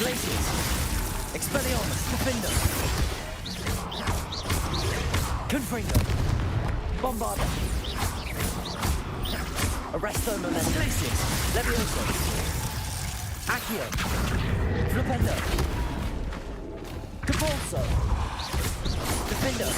Glaciers! Expelliarmus! Defender! Confringo! Bombarda! Arresto Momentum! Glaciers! Levioso! Accio! Flipendo! Capulso! Defender!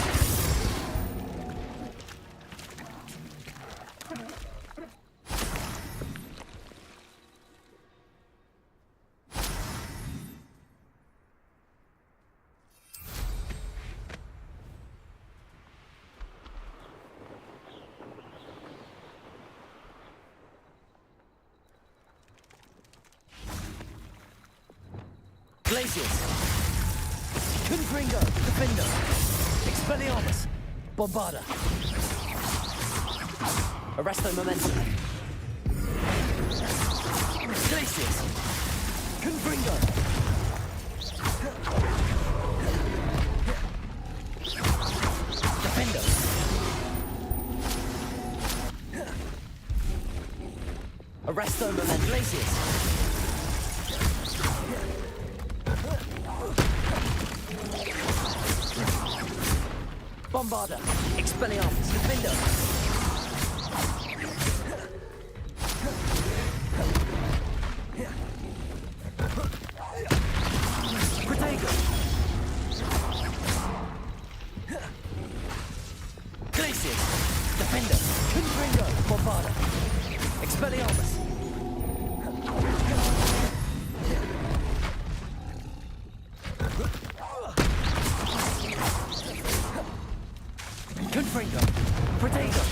Glaciers! Confringo! Defender! Expelliarmus! Bombarda! Arresto Momentum! Glaciers! Confringo! Defender! Arresto Momentum! Glaciers! Bombarda! Expelliarmus! Defender! Protego! Glaciers! Defender! Confringo! Bombarda! Expelliarmus! Confringo! Protego!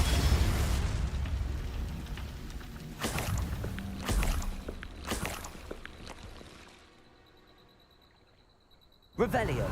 Revelio!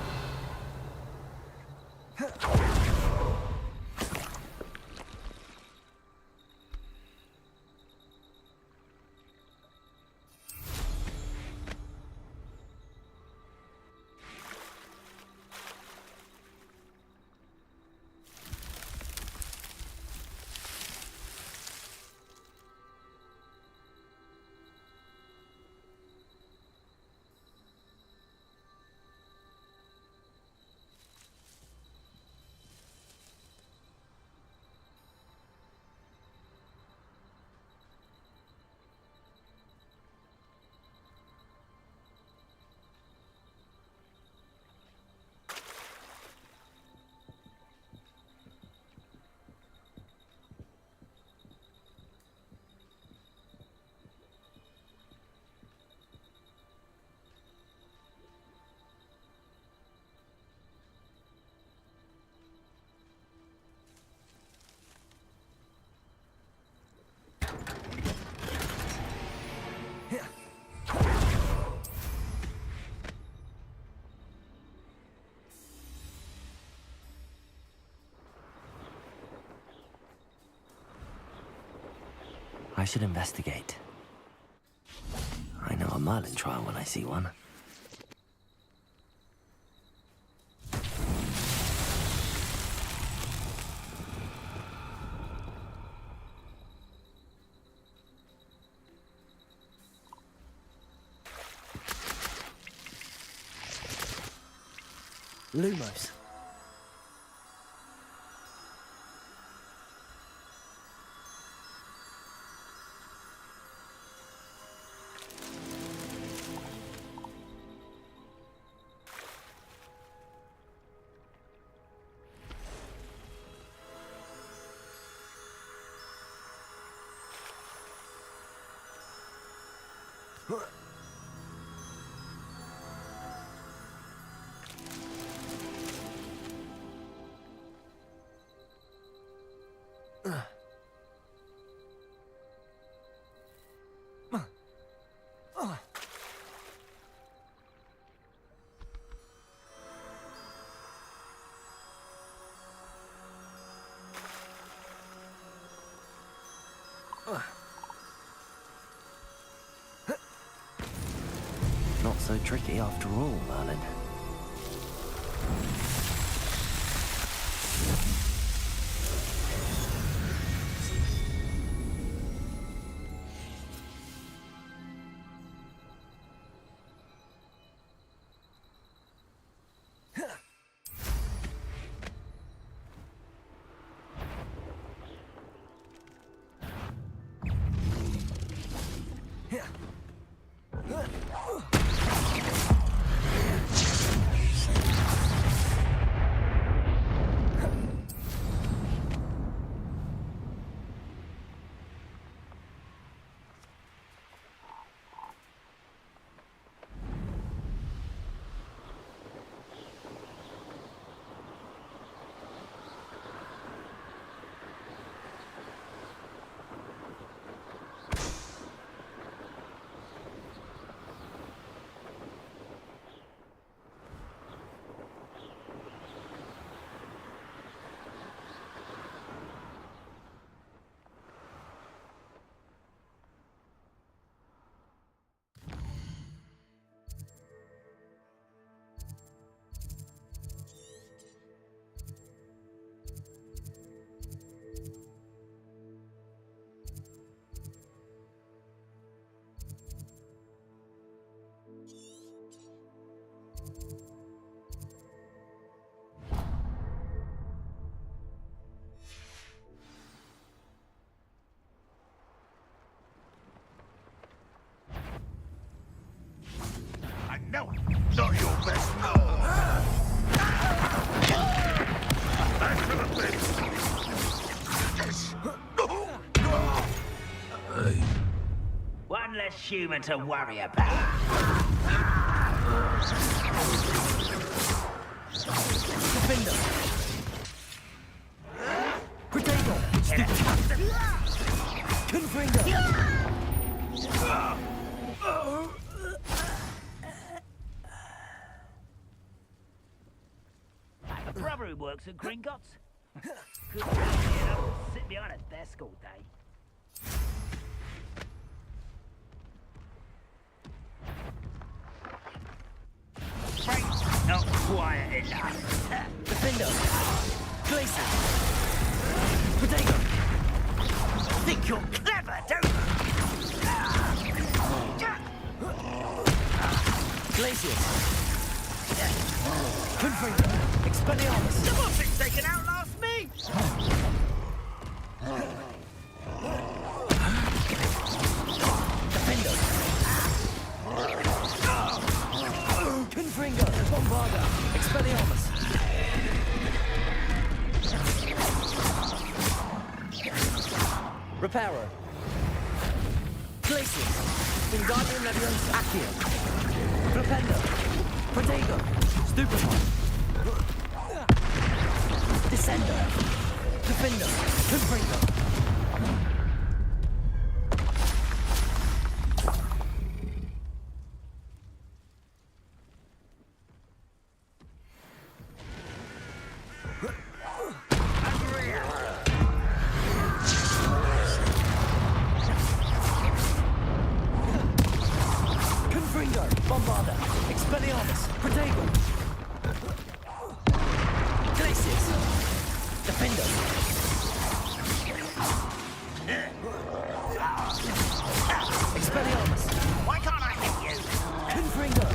I should investigate. I know a Merlin trial when I see one. Lumos. Not so tricky after all, Merlin. No, not your best. No. Back to the place. Yes. One less human to worry about. Defender. Potato. Confringo. A brother who works at Gringotts. Good enough to sit behind a desk all day. Frank's not quiet enough. Defender. Glacier. Potato. Think you're clever, don't you? Glacier. Confringo. Expelliarmus. The bossing they can outlast me! Defender. Confringo. Bombarda. Expelliarmus. Reparo. Glacier. Wingardium Leviosa. Accio. Flipendo. Protego. Stupefy. Descender. Defender. Confringo. Expelliarmus! Protego! Glacius! Defender! Expelliarmus! Why can't I hit you? Confringo!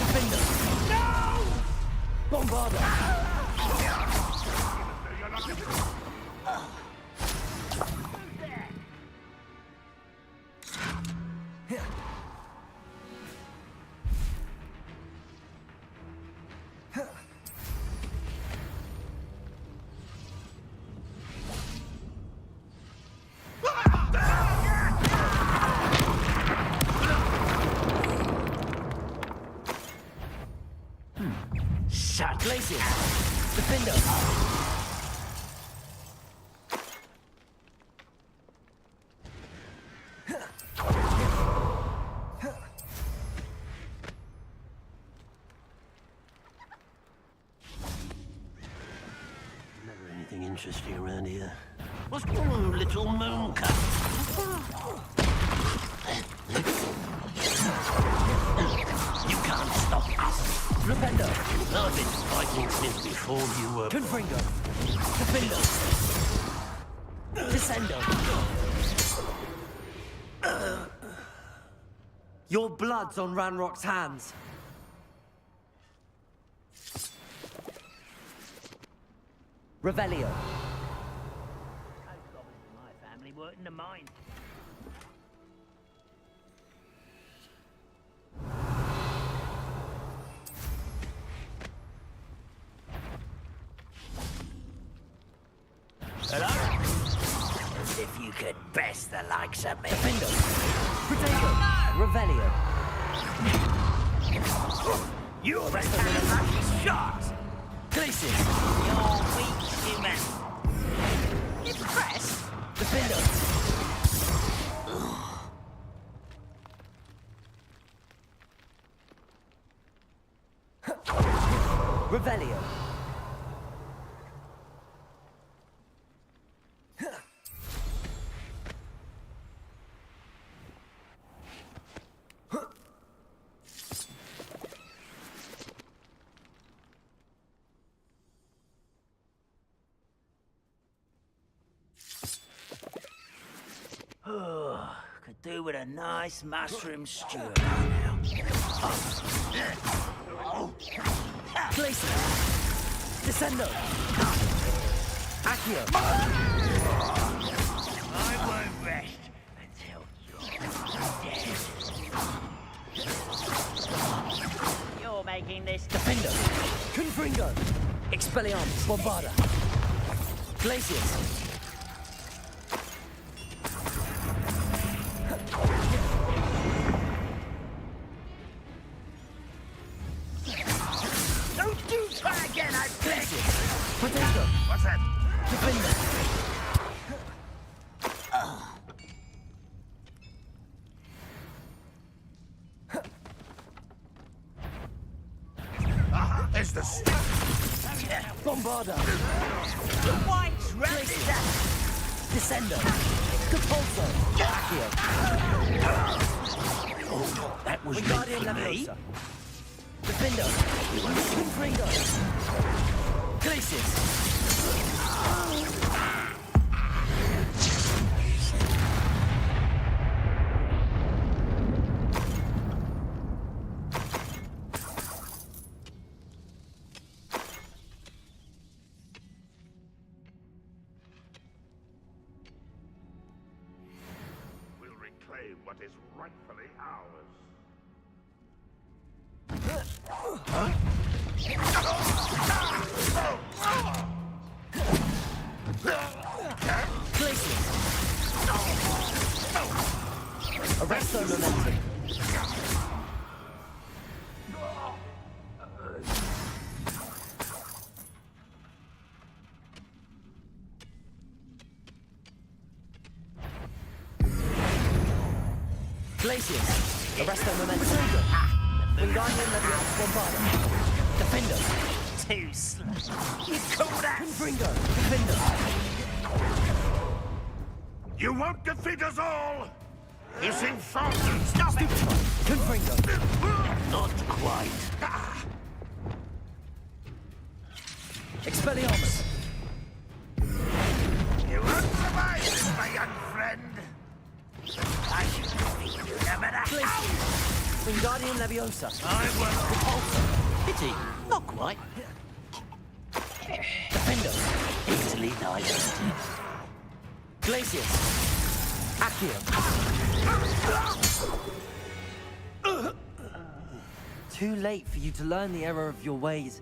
Defender! No! Bombarda! Shut. Glacius! Defender! Never anything interesting around here. What's going on, little moon cup? You can't stop us. Rependo! I've been fighting since before you were... Confringo! Defendo! Descendo! Your blood's on Ranrock's hands. Revelio. My family weren't in the mine. Hello? As if you could best the likes of me. Defendo! Protego! Revelio. You're better than a lucky shot! Glacius! You're weak, human. Impressed? Defendo! Revelio. Oh, could do with a nice mushroom stew now. Glacius! Descendo! Accio! I won't rest until you're dead. You're making this... Defendo! Confringo! Expelliarmus! Bombarda! Glacius! Don't you try again, I beg! Protego! What's that? Defender! There's the stuff. Bombarda! The white's rabbit! Descendo! Capulso! Accio! Oh, that was meant Wingardium for me. Leviosa! Defendo! Confringo! Glacius! We'll reclaim what is rightfully ours. Glacius! Arresto momentum! Glacius! Arresto momentum! Wingardium Leviosa Bombarda! Defendo! Too slow. You call that? Confringo! Defendo! You won't defeat us all! You seem frightened. Stop it! Confringo. Not quite. Expelliarmus. You won't survive this, my young friend. I should think you never Wingardium Leviosa. I will. Repulsor. Pity. Not quite. Defender. Easily nice. Glacius. Accio. Too late for you to learn the error of your ways.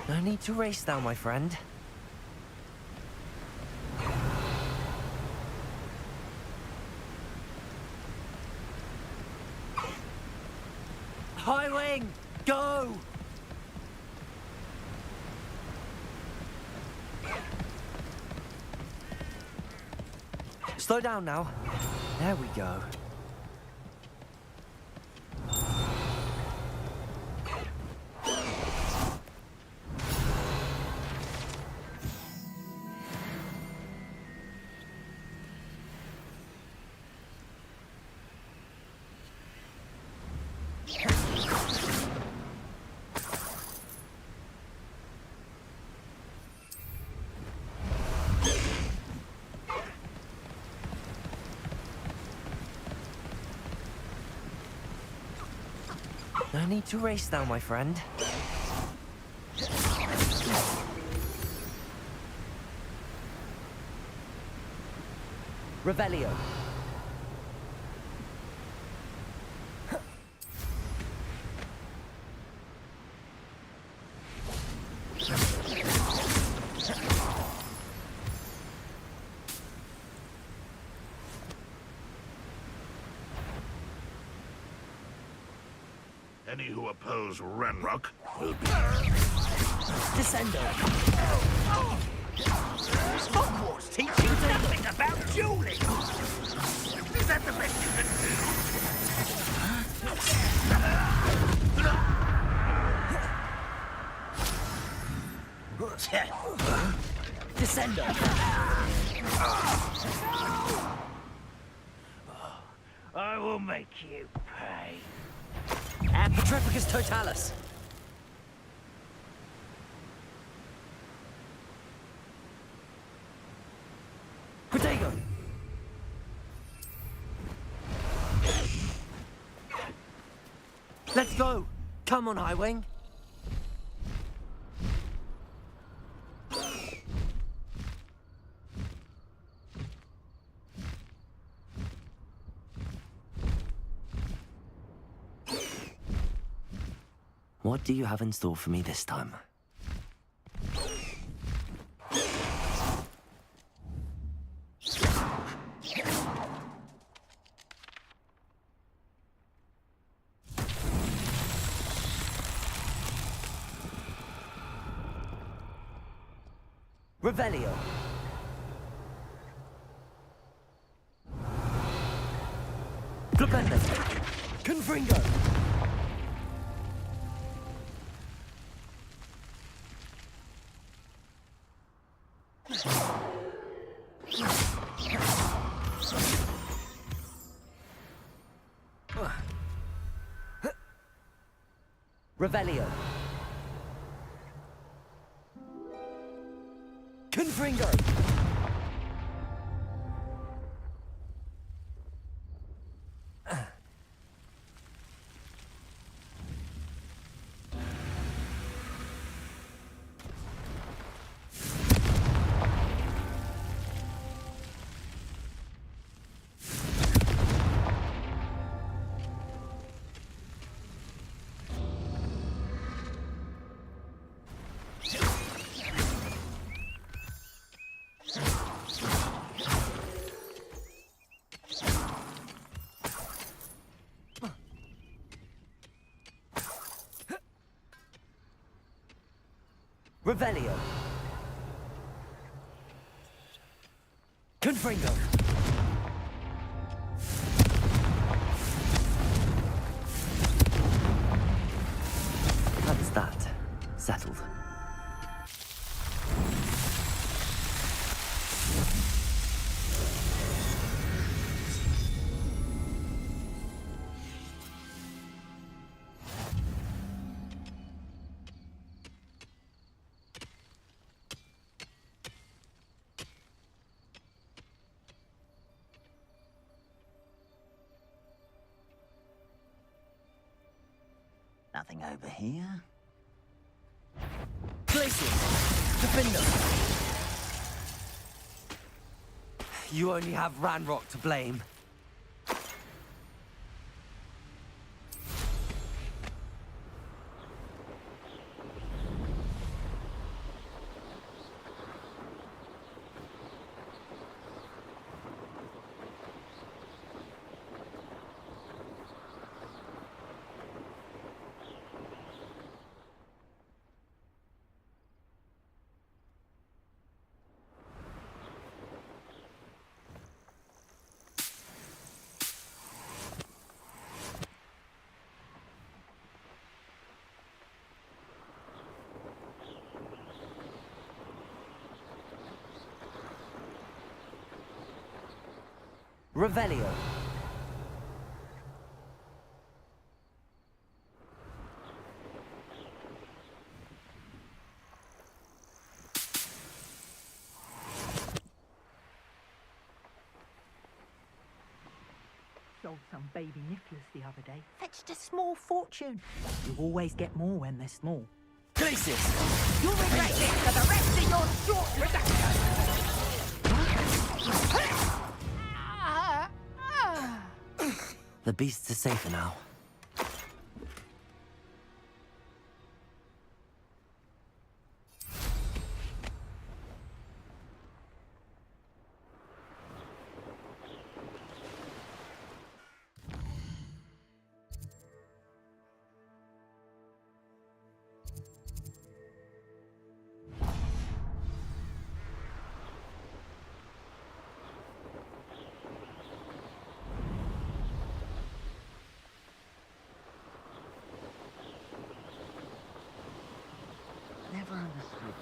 No need to race now, my friend. High wing, go! Slow down now. There we go. No need to race now, my friend. Revelio. Any who oppose Renrock will be... Descendo. Hogwarts teach you nothing about dueling! Is that the best you can do? Descendo. I will make you pay. Petrificus Totalis. Protego. Let's go. Come on, Highwing. What do you have in store for me this time? Revelio. Flipendo. Confringo. Revelio. Confringo. Revelio. Confringo. That's that. Settled. Nothing over here. Places! Defender! You only have Ranrock to blame. Revelio. Sold some baby nifflers the other day. Fetched a small fortune. You always get more when they're small. Places! You'll regret this for the rest of your short reduction! The beasts are safer now. Never understood.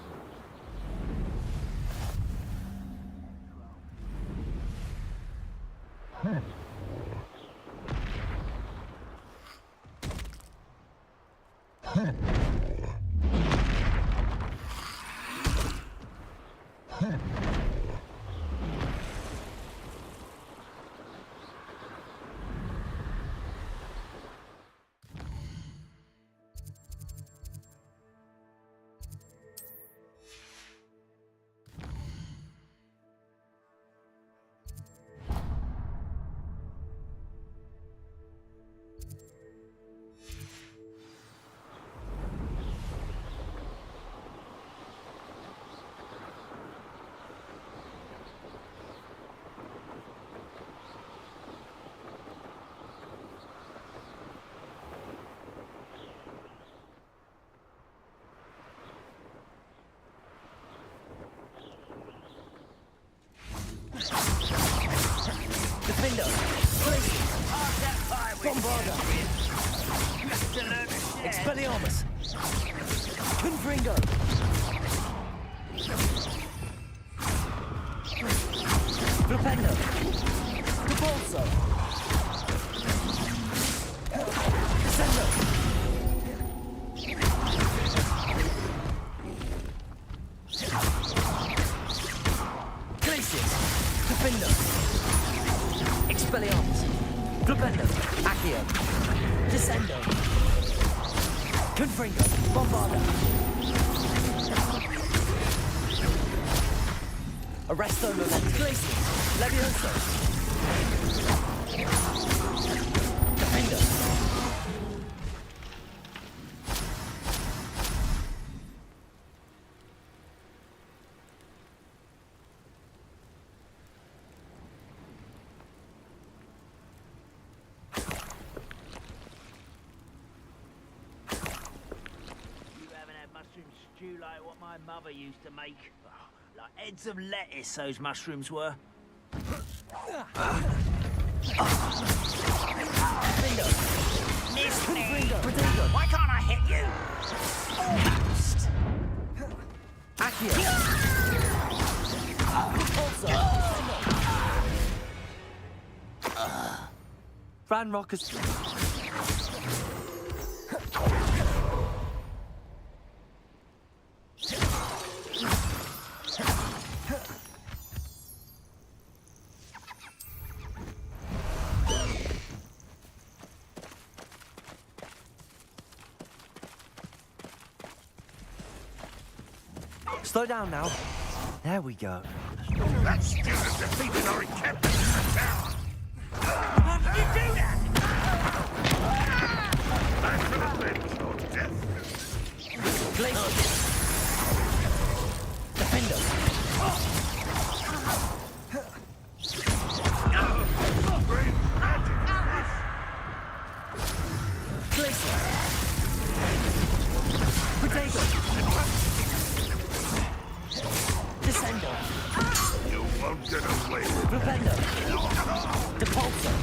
Defender! Places! Bombarda! Expelliarmus! Confringo! Flipendo! Repulso! Descendo! Glacius! Defender! Expelliarmus! Flipendo! Accio! Descendo! Confringo! Bombarda! Arresto Momentum! Glacius! Levioso! Defender! You haven't had mushroom stew like what my mother used to make. Oh, like heads of lettuce, those mushrooms were. Miss me! Why can't I hit you? Almost! Fran Rockers. Slow down now. There we go. That student defeated our encampment in the tower. How did you do that? Back to the bench or death. Defender. Great magic. Glacier. Potato. Descender. You won't get away with it. Propender. Depulsor.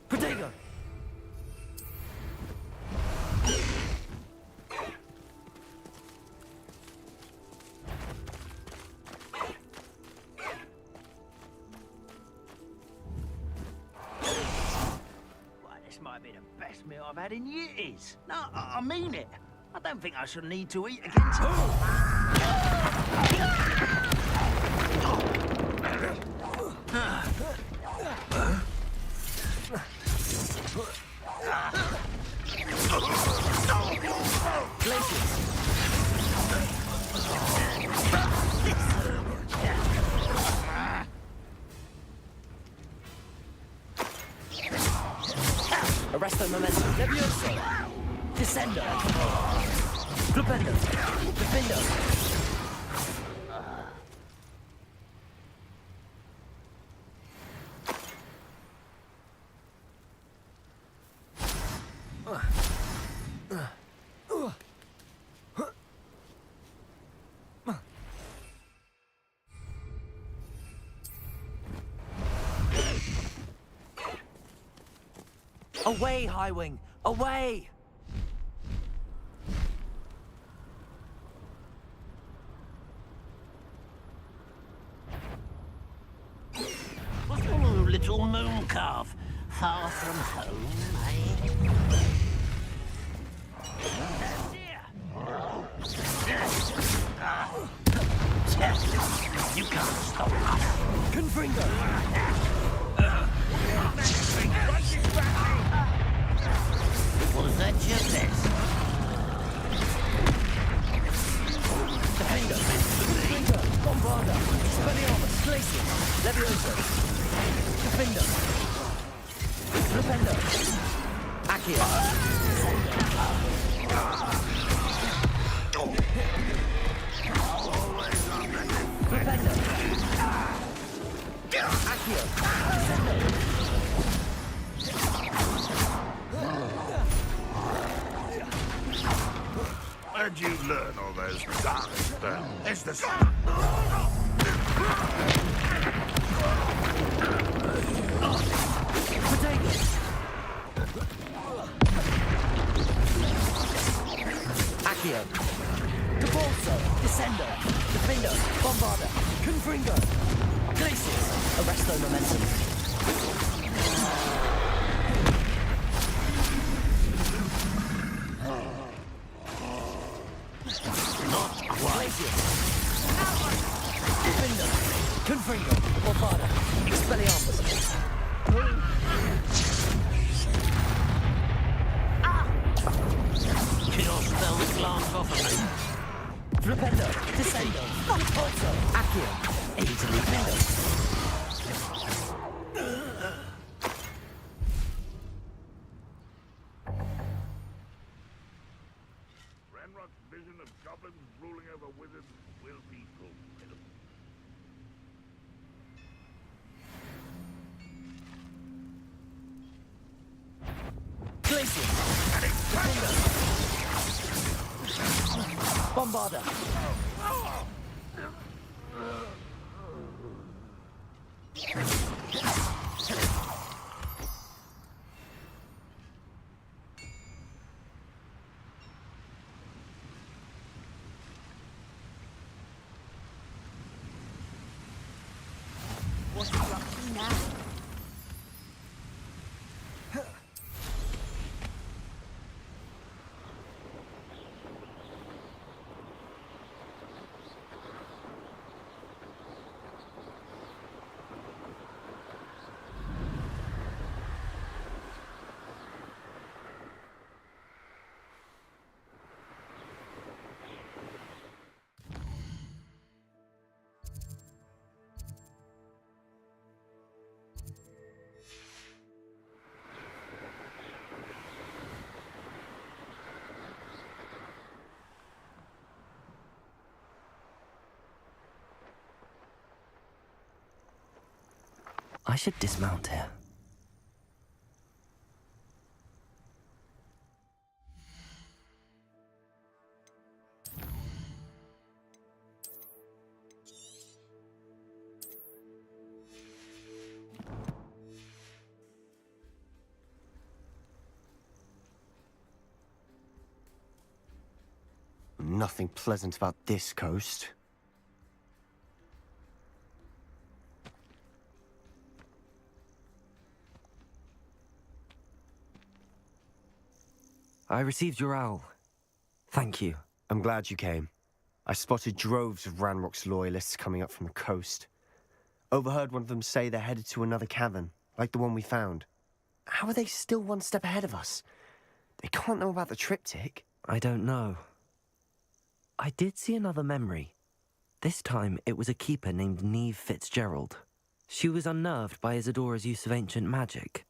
Potato. This might be the best meal I've had in years. No, I mean it. I don't think I shall need to eat again till... Arresto momentum. Levioso. Descender. Flipendo. Defender. Away, High Wing! Away! Oh, little moon calf. Far from home, eh? You can't stop us. Confringo! Was that your best? Defender! Confringo! Bombarda! Expelliarmus! Glacier! Levioso! Defender! Flipendo! Accio! Flipendo! Accio! Where'd you learn all those dark spells? It's the Accio! Depulso! Descender! Defender! Bombarda! Confringo! Glacius! Arresto momentum! Not quite. Defender! Confringo! Bombarda! Expelliarmus! Your spells glance off of me. Flipendo! Descendo! Depulso! Accio! Easily Defender! Ranrock's vision of goblins ruling over wizards will be fulfilled. Bombarder! What are you up to now? I should dismount here. Nothing pleasant about this coast. I received your owl. Thank you. I'm glad you came. I spotted droves of Ranrock's loyalists coming up from the coast. Overheard one of them say they're headed to another cavern, like the one we found. How are they still one step ahead of us? They can't know about the triptych. I don't know. I did see another memory. This time, it was a keeper named Neve Fitzgerald. She was unnerved by Isadora's use of ancient magic.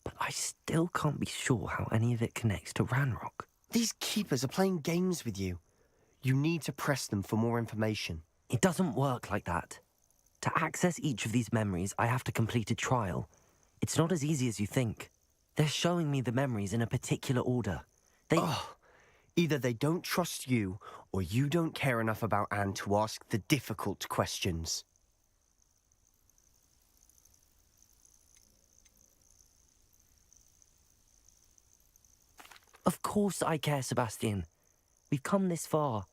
But I still can't be sure how any of it connects to Ranrock. These keepers are playing games with you. You need to press them for more information. It doesn't work like that. To access each of these memories, I have to complete a trial. It's not as easy as you think. They're showing me the memories in a particular order. Either they don't trust you, or you don't care enough about Anne to ask the difficult questions. Of course I care, Sebastian. We've come this far.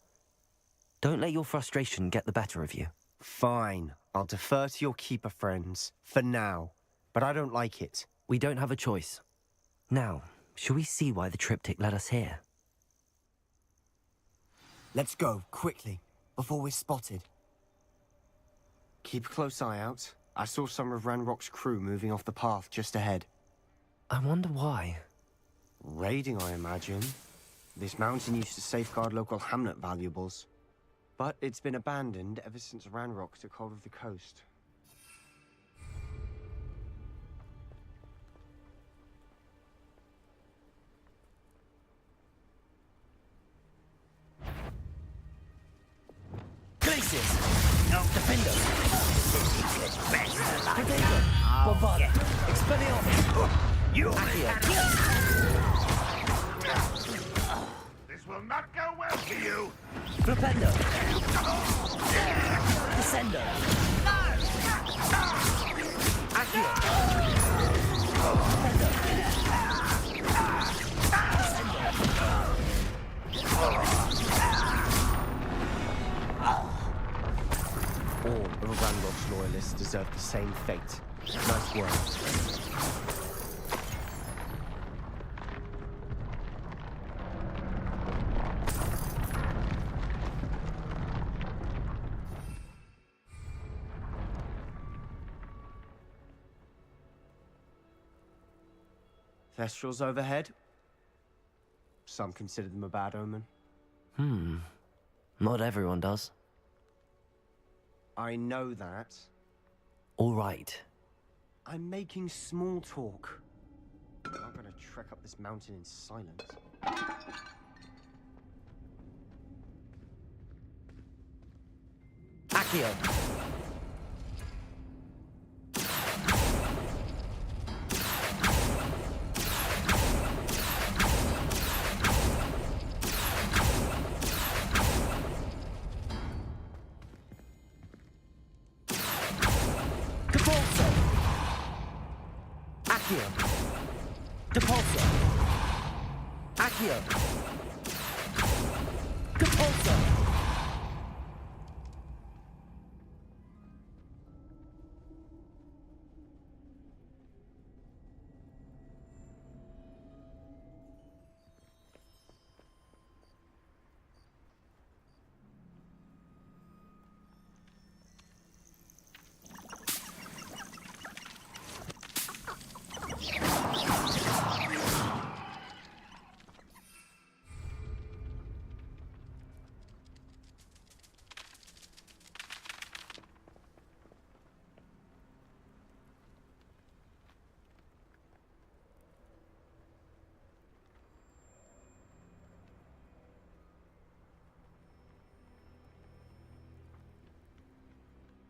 Don't let your frustration get the better of you. Fine. I'll defer to your keeper friends, for now. But I don't like it. We don't have a choice. Now, shall we see why the triptych led us here? Let's go, quickly, before we're spotted. Keep a close eye out. I saw some of Ranrock's crew moving off the path just ahead. I wonder why. Raiding, I imagine. This mountain used to safeguard local hamlet valuables. But it's been abandoned ever since Ranrock took hold of the coast. Glaciers! No, Defender! Potato! Bombarder! Expelliarmus! You! This will not go well for you. Flipendo! Descender! Accio! Flipendo! All of Ranrock's loyalists deserve the same fate. Nice work. Thestrals overhead. Some consider them a bad omen. Not everyone does. I know that. All right. I'm making small talk. I'm not gonna trek up this mountain in silence. Accio! Depulsor. Accio. Depulsor.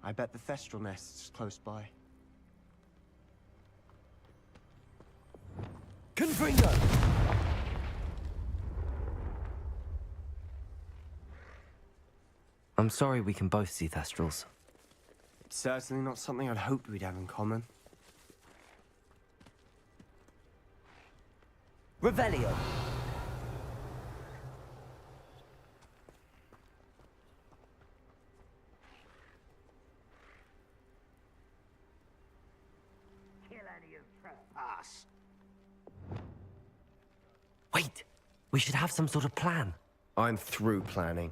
I bet the Thestral nest's close by. Confringo! I'm sorry we can both see Thestrals. It's certainly not something I'd hoped we'd have in common. Revelio! Wait! We should have some sort of plan. I'm through planning.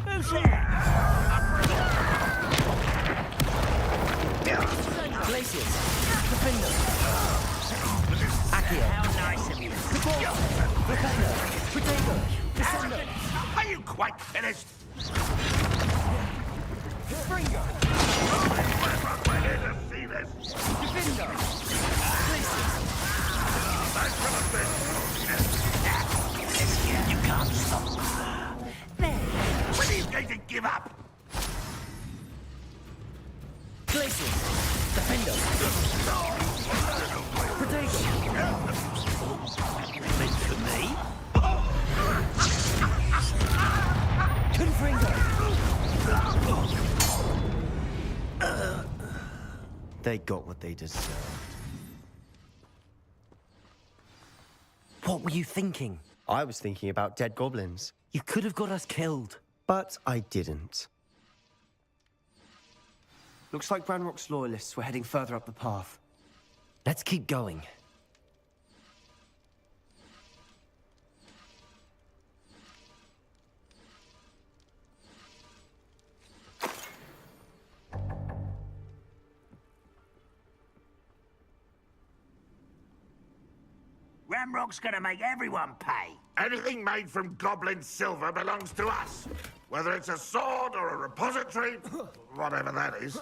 Who's there? Glacius! Defender! Accio! How nice of you. Volcano! Potato! Descender! Are you quite finished? Fringo! We're here to see this. Defender! Glacius! You can't stop. When are you going to give up? Glacius! Defender! Potato! Meant for me? Confringo! They got what they deserved. What were you thinking? I was thinking about dead goblins. You could have got us killed. But I didn't. Looks like Ranrock's loyalists were heading further up the path. Let's keep going. Ramrock's gonna make everyone pay. Anything made from goblin silver belongs to us. Whether it's a sword or a repository, whatever that is.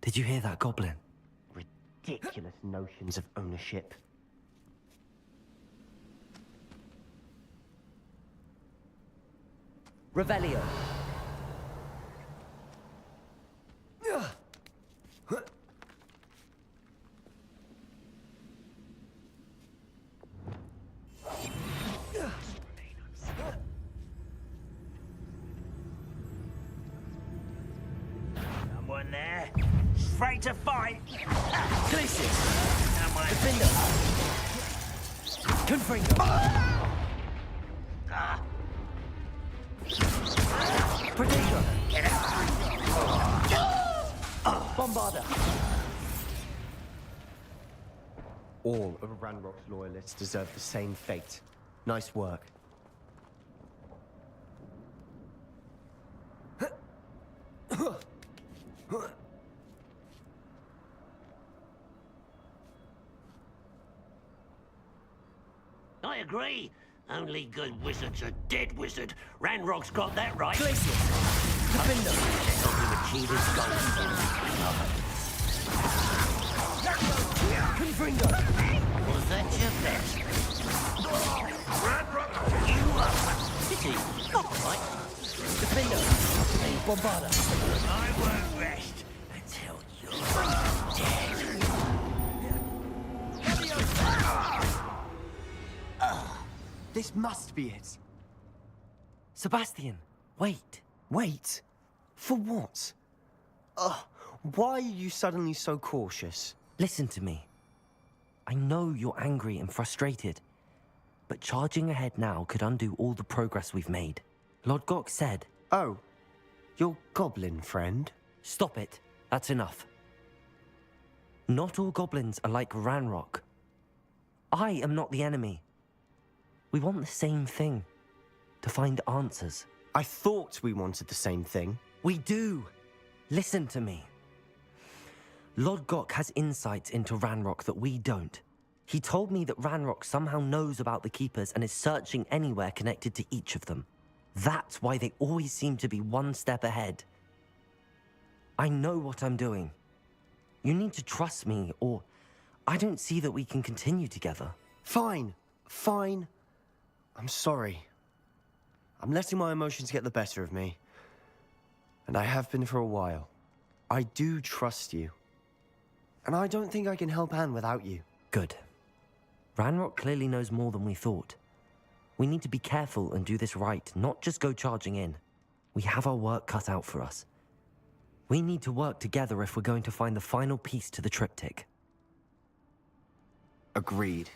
Did you hear that, Goblin? Ridiculous notions of ownership. Revelio. Someone there? Afraid to fight? Glacius! Someone... Defender! Confringo! Potato! Get out! Bombarda! All of Ranrock's loyalists deserve the same fate. Nice work. I agree. Only good wizards are dead wizard. Ranrock's got that right. Glacius! Defender! Not to achieve his goals. Confringo! Was that your best? You are. Pity. Not quite. Defender! Bombarda! I won't rest until you're dead. This must be it. Sebastian, wait. Wait? For what? Why are you suddenly so cautious? Listen to me. I know you're angry and frustrated, but charging ahead now could undo all the progress we've made. Lord Gok said... Oh, your goblin friend? Stop it. That's enough. Not all goblins are like Ranrock. I am not the enemy. We want the same thing. To find answers. I thought we wanted the same thing. We do. Listen to me. Lord Gok has insights into Ranrock that we don't. He told me that Ranrock somehow knows about the Keepers and is searching anywhere connected to each of them. That's why they always seem to be one step ahead. I know what I'm doing. You need to trust me, or I don't see that we can continue together. Fine. Fine. I'm sorry. I'm letting my emotions get the better of me. And I have been for a while. I do trust you. And I don't think I can help Anne without you. Good. Ranrock clearly knows more than we thought. We need to be careful and do this right, not just go charging in. We have our work cut out for us. We need to work together if we're going to find the final piece to the triptych. Agreed.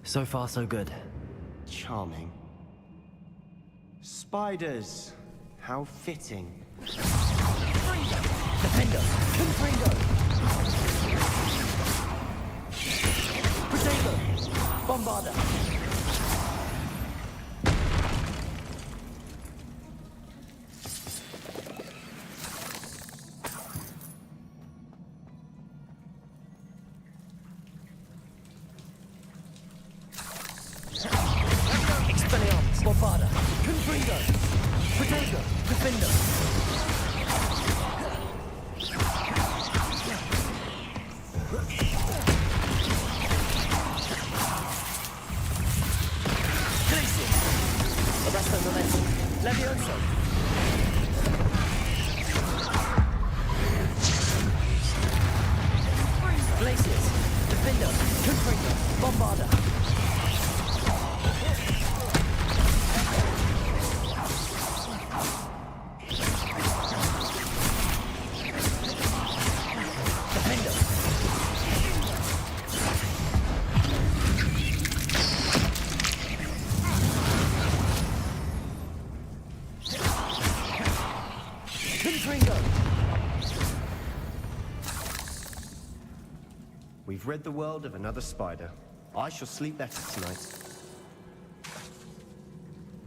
So far, so good. Charming. Spiders. How fitting. Defender! Confringo! Potato! Bombarder! Expelliarmus! Bombarder! Confringo! Potato! Defender! Arresto momentum. Levioso. Glaciers. Defender. Confringo. Bombarder. Defender. We've rid the world of another spider. I shall sleep better tonight.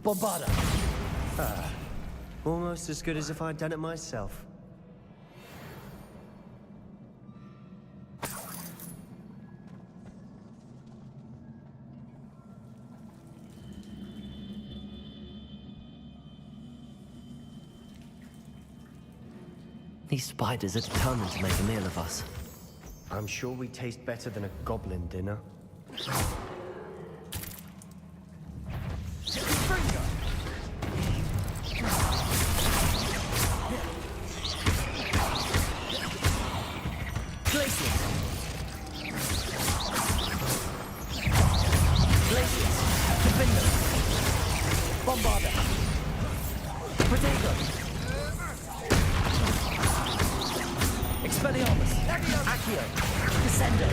Bombarder. Ah, almost as good as if I'd done it myself. These spiders are determined to make a meal of us. I'm sure we taste better than a goblin dinner. Glaciers. Defender. Bombarder. Potato. Expelliarmus. Accio. Descendo.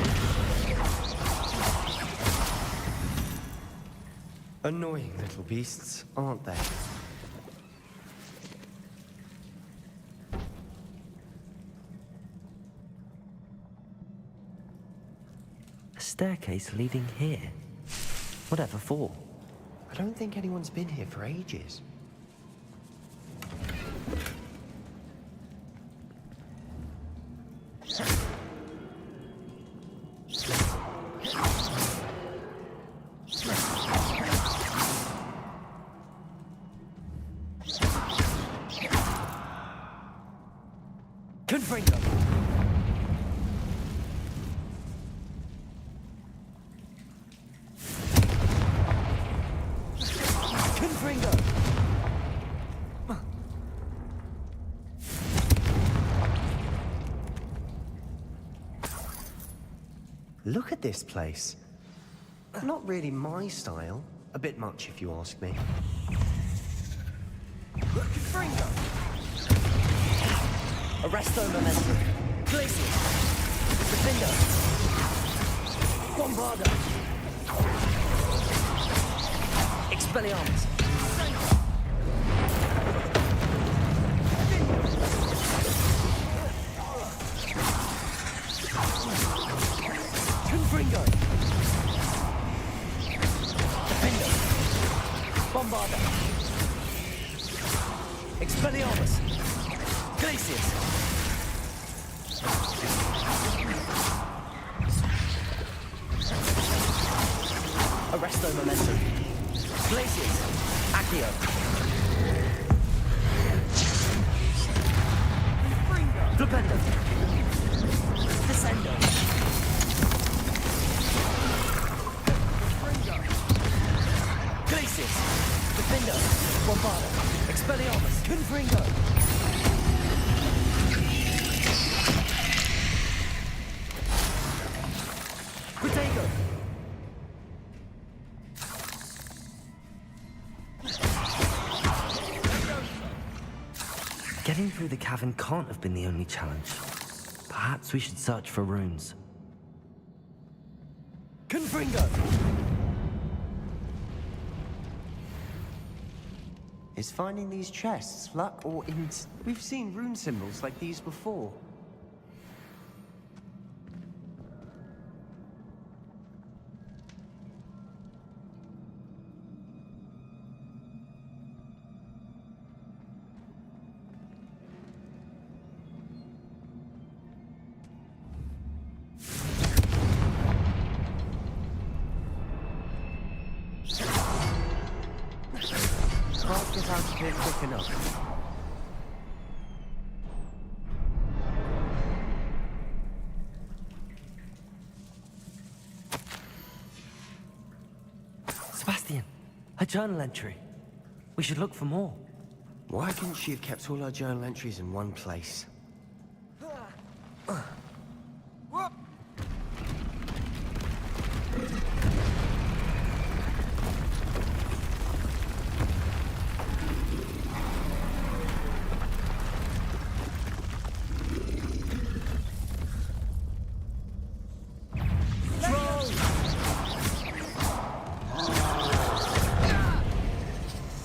Annoying little beasts, aren't they? A staircase leading here? Whatever for? I don't think anyone's been here for ages. Confringo! Confringo! Look at this place. Not really my style. A bit much, if you ask me. Confringo! Arresto momentum. Glacier! Defender! Bombarda! Expelliarmus! Confringo! Defender! Bombarda! Expelliarmus! Glaciers! Arresto momentum. Glaciers. Accio. Flipendo. Descendo. Glaciers. Defendo. Bombarda. Expelliarmus. Confringo. Protego. Getting through the cavern can't have been the only challenge. Perhaps we should search for runes. Confringo! Is finding these chests luck or We've seen rune symbols like these before. Can't get out of here quick enough. Sebastian, a journal entry. We should look for more. Why couldn't she have kept all her journal entries in one place?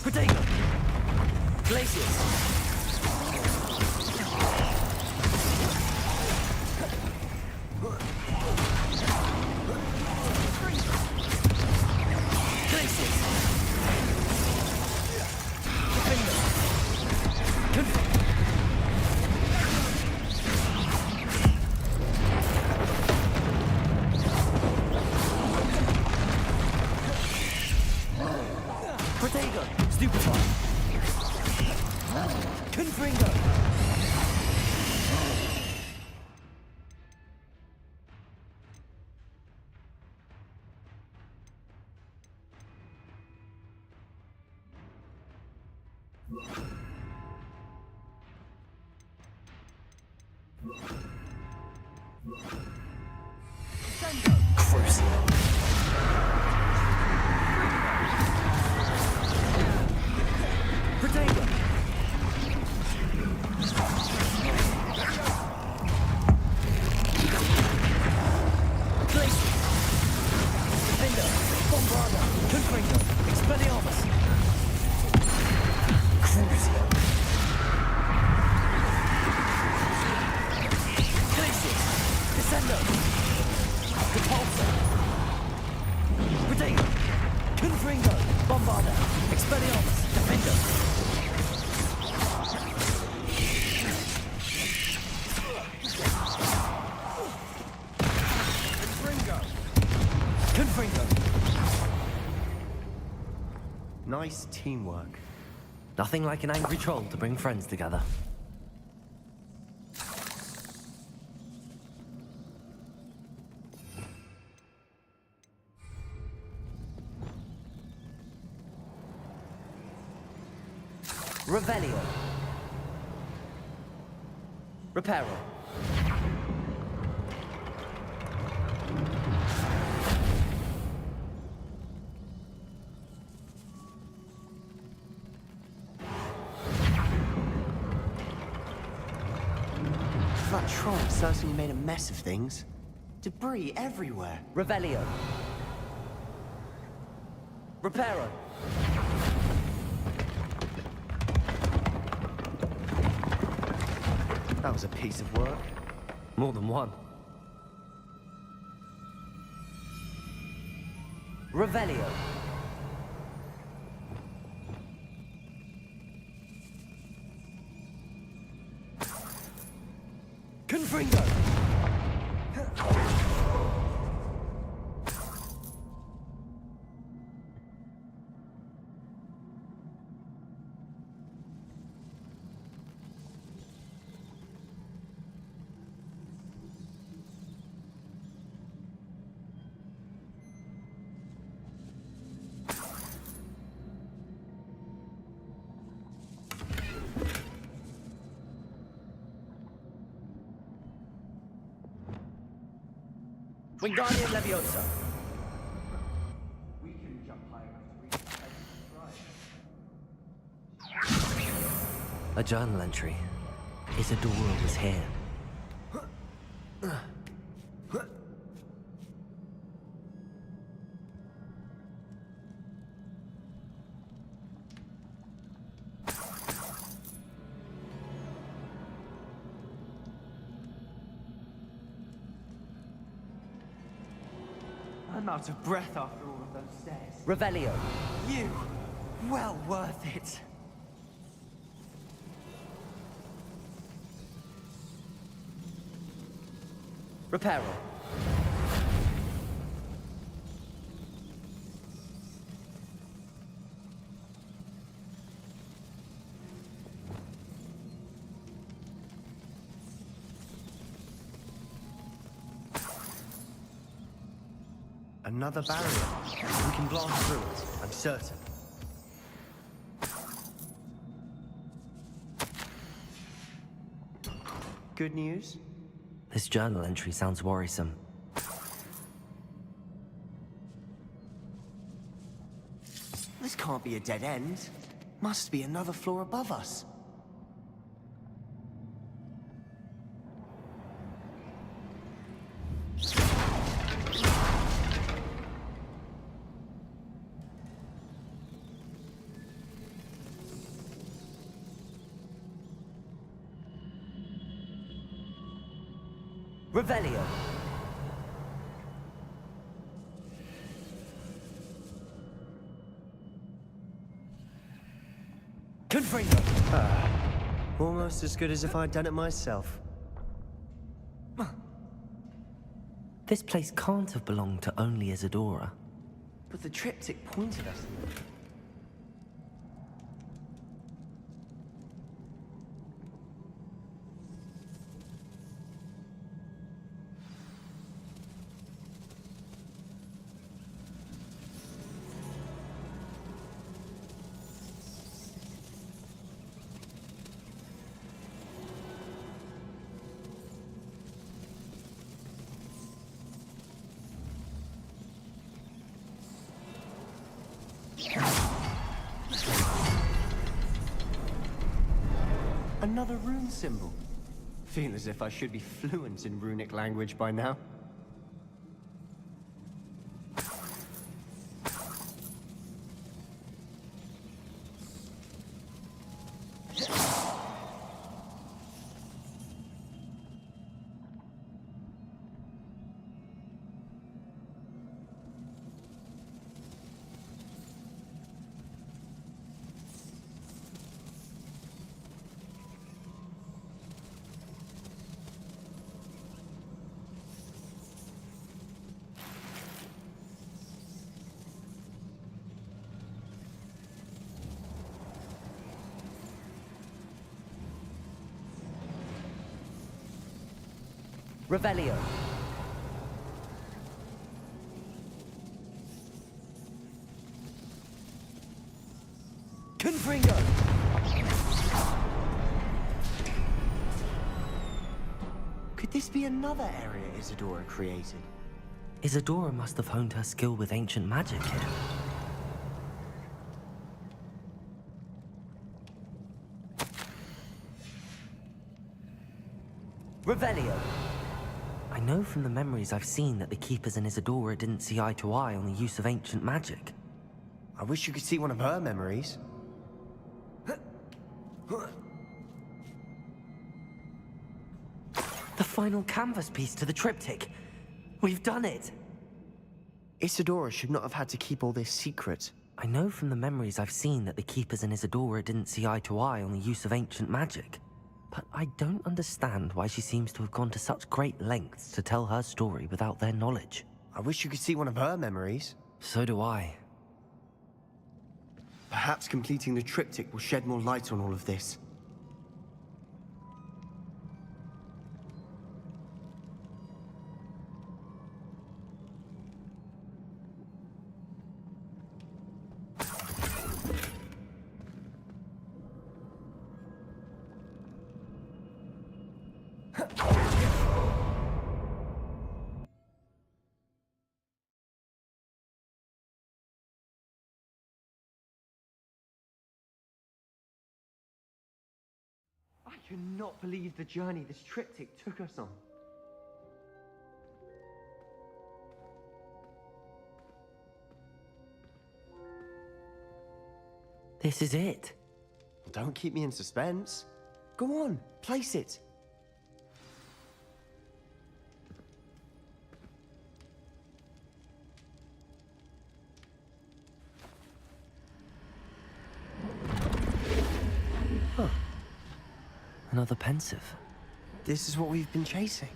Protego! Glaciers! Glaciers! Defender! Protego! Stupefy! Confringo! Crucial! Protego! Glacier! Defender! Bombarda! Confringo! Expelliarmus! Crucial! Glacier! Descendo! Repulsor! Protego! Confringo! Bombarda! Expelliarmus! Defender! Confringo! Nice teamwork. Nothing like an angry troll to bring friends together. Revelio. Reparo. That troll certainly made a mess of things. Debris everywhere. Revelio. Reparo. That was a piece of work. More than one. Revelio. Confringo. Wingardium Leviosa. We can jump high enough to reach the A journal entry. Isadora was here. I'm out of breath after all of those stairs. Revelio. You! Well worth it. Reparo. Another barrier. We can blast through it, I'm certain. Good news? This journal entry sounds worrisome. This can't be a dead end. Must be another floor above us. Revelio. Confringo. Almost as good as if I'd done it myself. This place can't have belonged to only Isadora. But the triptych pointed us. Another rune symbol. Feel as if I should be fluent in runic language by now. Revelio. Confringo! Could this be another area Isadora created? Isadora must have honed her skill with ancient magic here. Revelio! I know from the memories I've seen that the Keepers and Isadora didn't see eye to eye on the use of ancient magic. I wish you could see one of her memories. The final canvas piece to the triptych. We've done it! Isadora should not have had to keep all this secret. I know from the memories I've seen that the Keepers and Isadora didn't see eye to eye on the use of ancient magic. But I don't understand why she seems to have gone to such great lengths to tell her story without their knowledge. I wish you could see one of her memories. So do I. Perhaps completing the triptych will shed more light on all of this. I cannot believe the journey this triptych took us on. This is it. Don't keep me in suspense. Go on, place it. Huh. Another pensive. This is what we've been chasing.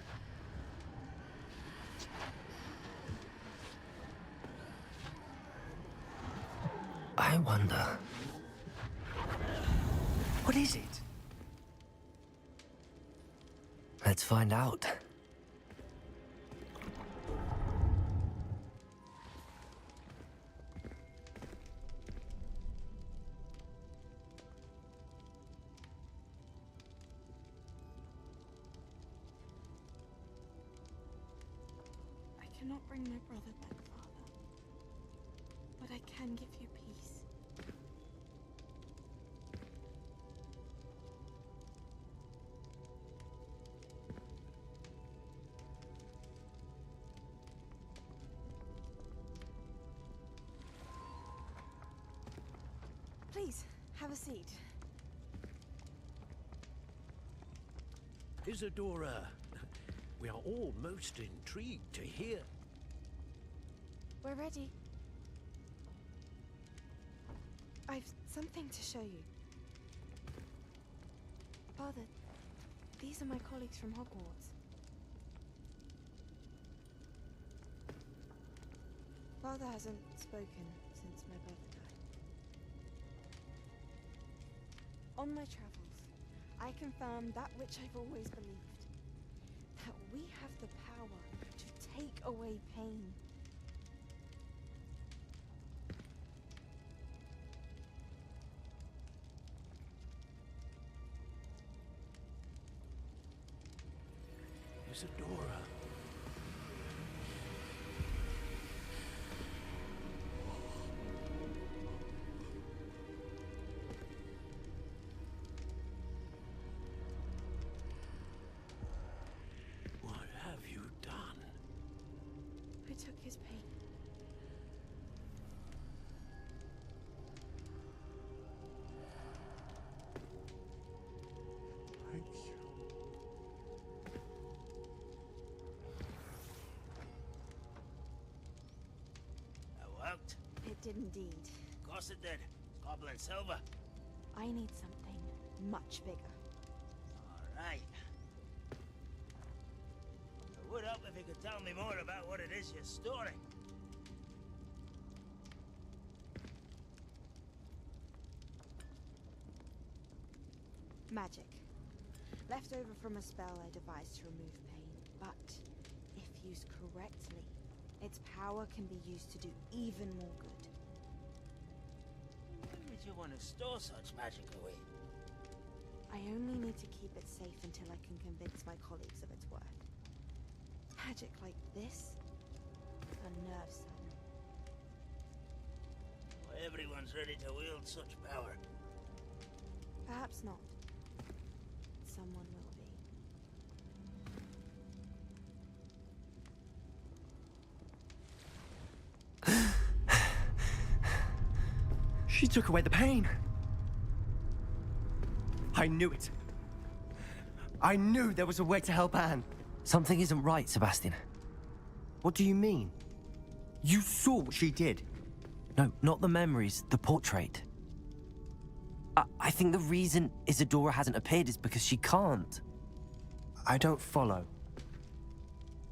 I wonder... What is it? Let's find out. I cannot bring my brother back, Father. But I can give you peace. Please, have a seat. Isadora, we are all most intrigued to hear. We're ready. I've something to show you. Father, these are my colleagues from Hogwarts. Father hasn't spoken since my brother died. On my travels, I confirmed that which I've always believed. That we have the power to take away pain. Isadora. What have you done? I took his pain. Thank you. It did indeed. Of course it did. Copper and silver. I need something much bigger. All right. It would help if you could tell me more about what it is you're storing. Magic. Left over from a spell I devised to remove pain. But if used correctly, its power can be used to do even more good. Why would you want to store such magic away? I only need to keep it safe until I can convince my colleagues of its worth. Magic like this unnerves some. Not everyone's ready to wield such power. Perhaps not. Someone will be. She took away the pain. I knew it. I knew there was a way to help Anne. Something isn't right, Sebastian. What do you mean? You saw what she did. No, not the memories, the portrait. I think the reason Isadora hasn't appeared is because she can't. I don't follow.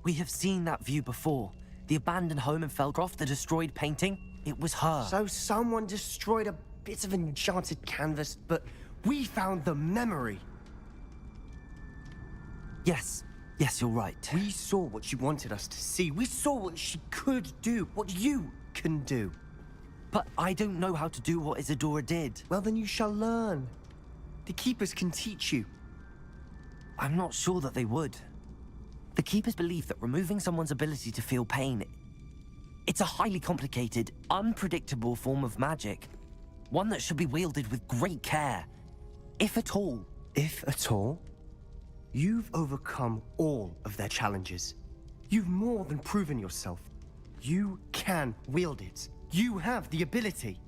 We have seen that view before. The abandoned home in Felcroft, the destroyed painting, it was her. So someone destroyed a bit of enchanted canvas, but we found the memory. Yes, you're right. We saw what she wanted us to see. We saw what she could do, what you can do. But I don't know how to do what Isadora did. Well, then you shall learn. The Keepers can teach you. I'm not sure that they would. The Keepers believe that removing someone's ability to feel pain, it's a highly complicated, unpredictable form of magic. One that should be wielded with great care. If at all. If at all? You've overcome all of their challenges. You've more than proven yourself. You can wield it. You have the ability.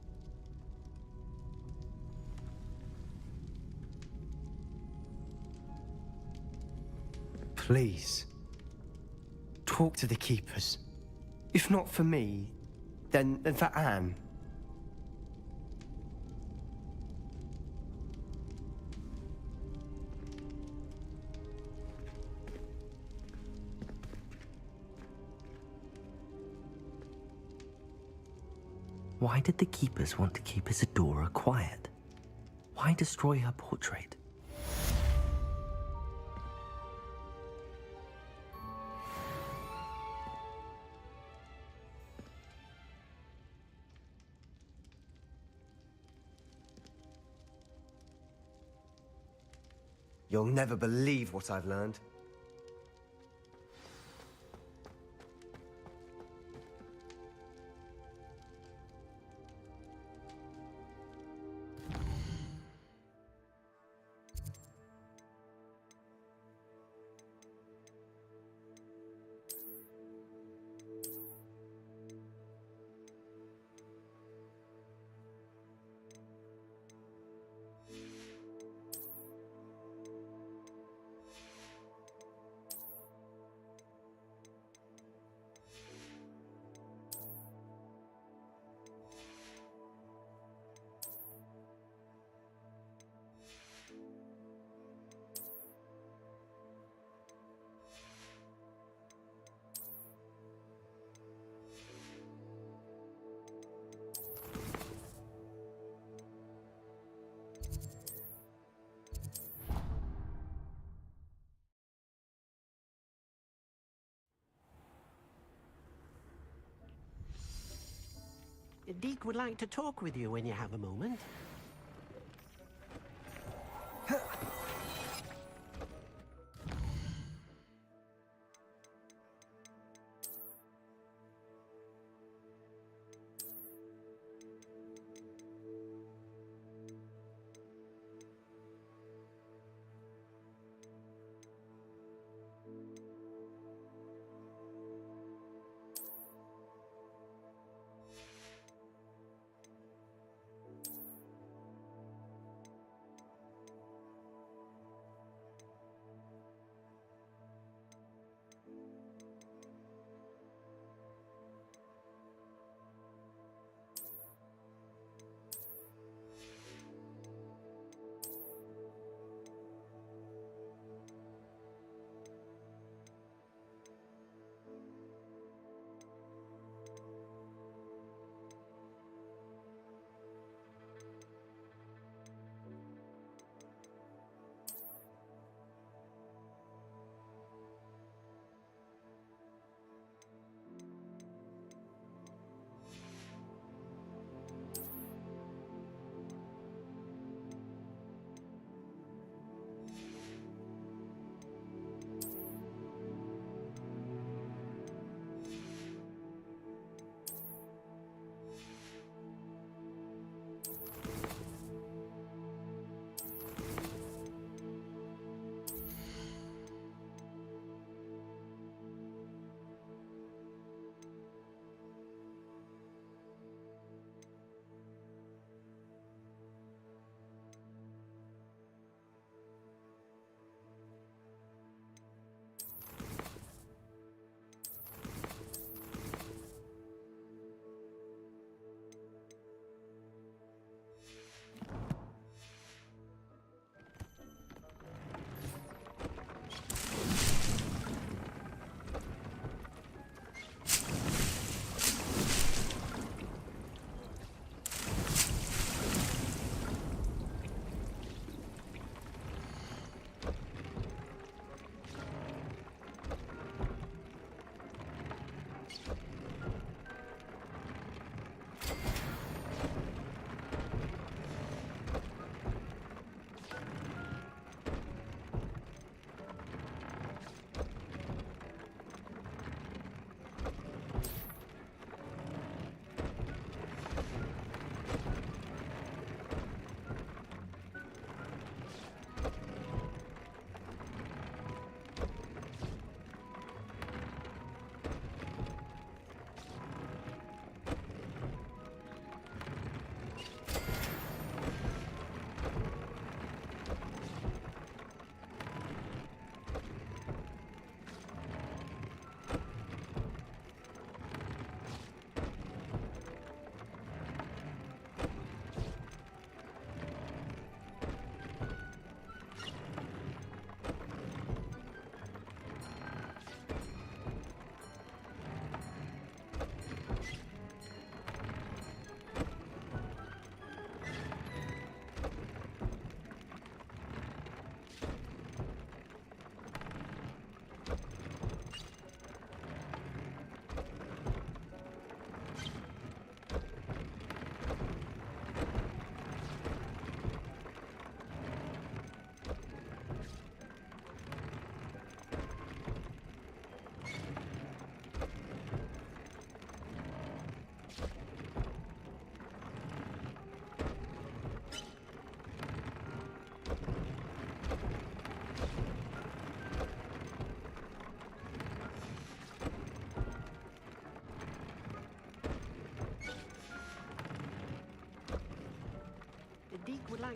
Please, talk to the Keepers. If not for me, then for Anne. Why did the Keepers want to keep Isadora quiet? Why destroy her portrait? You'll never believe what I've learned. Deke would like to talk with you when you have a moment.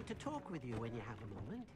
like to talk with you when you have a moment.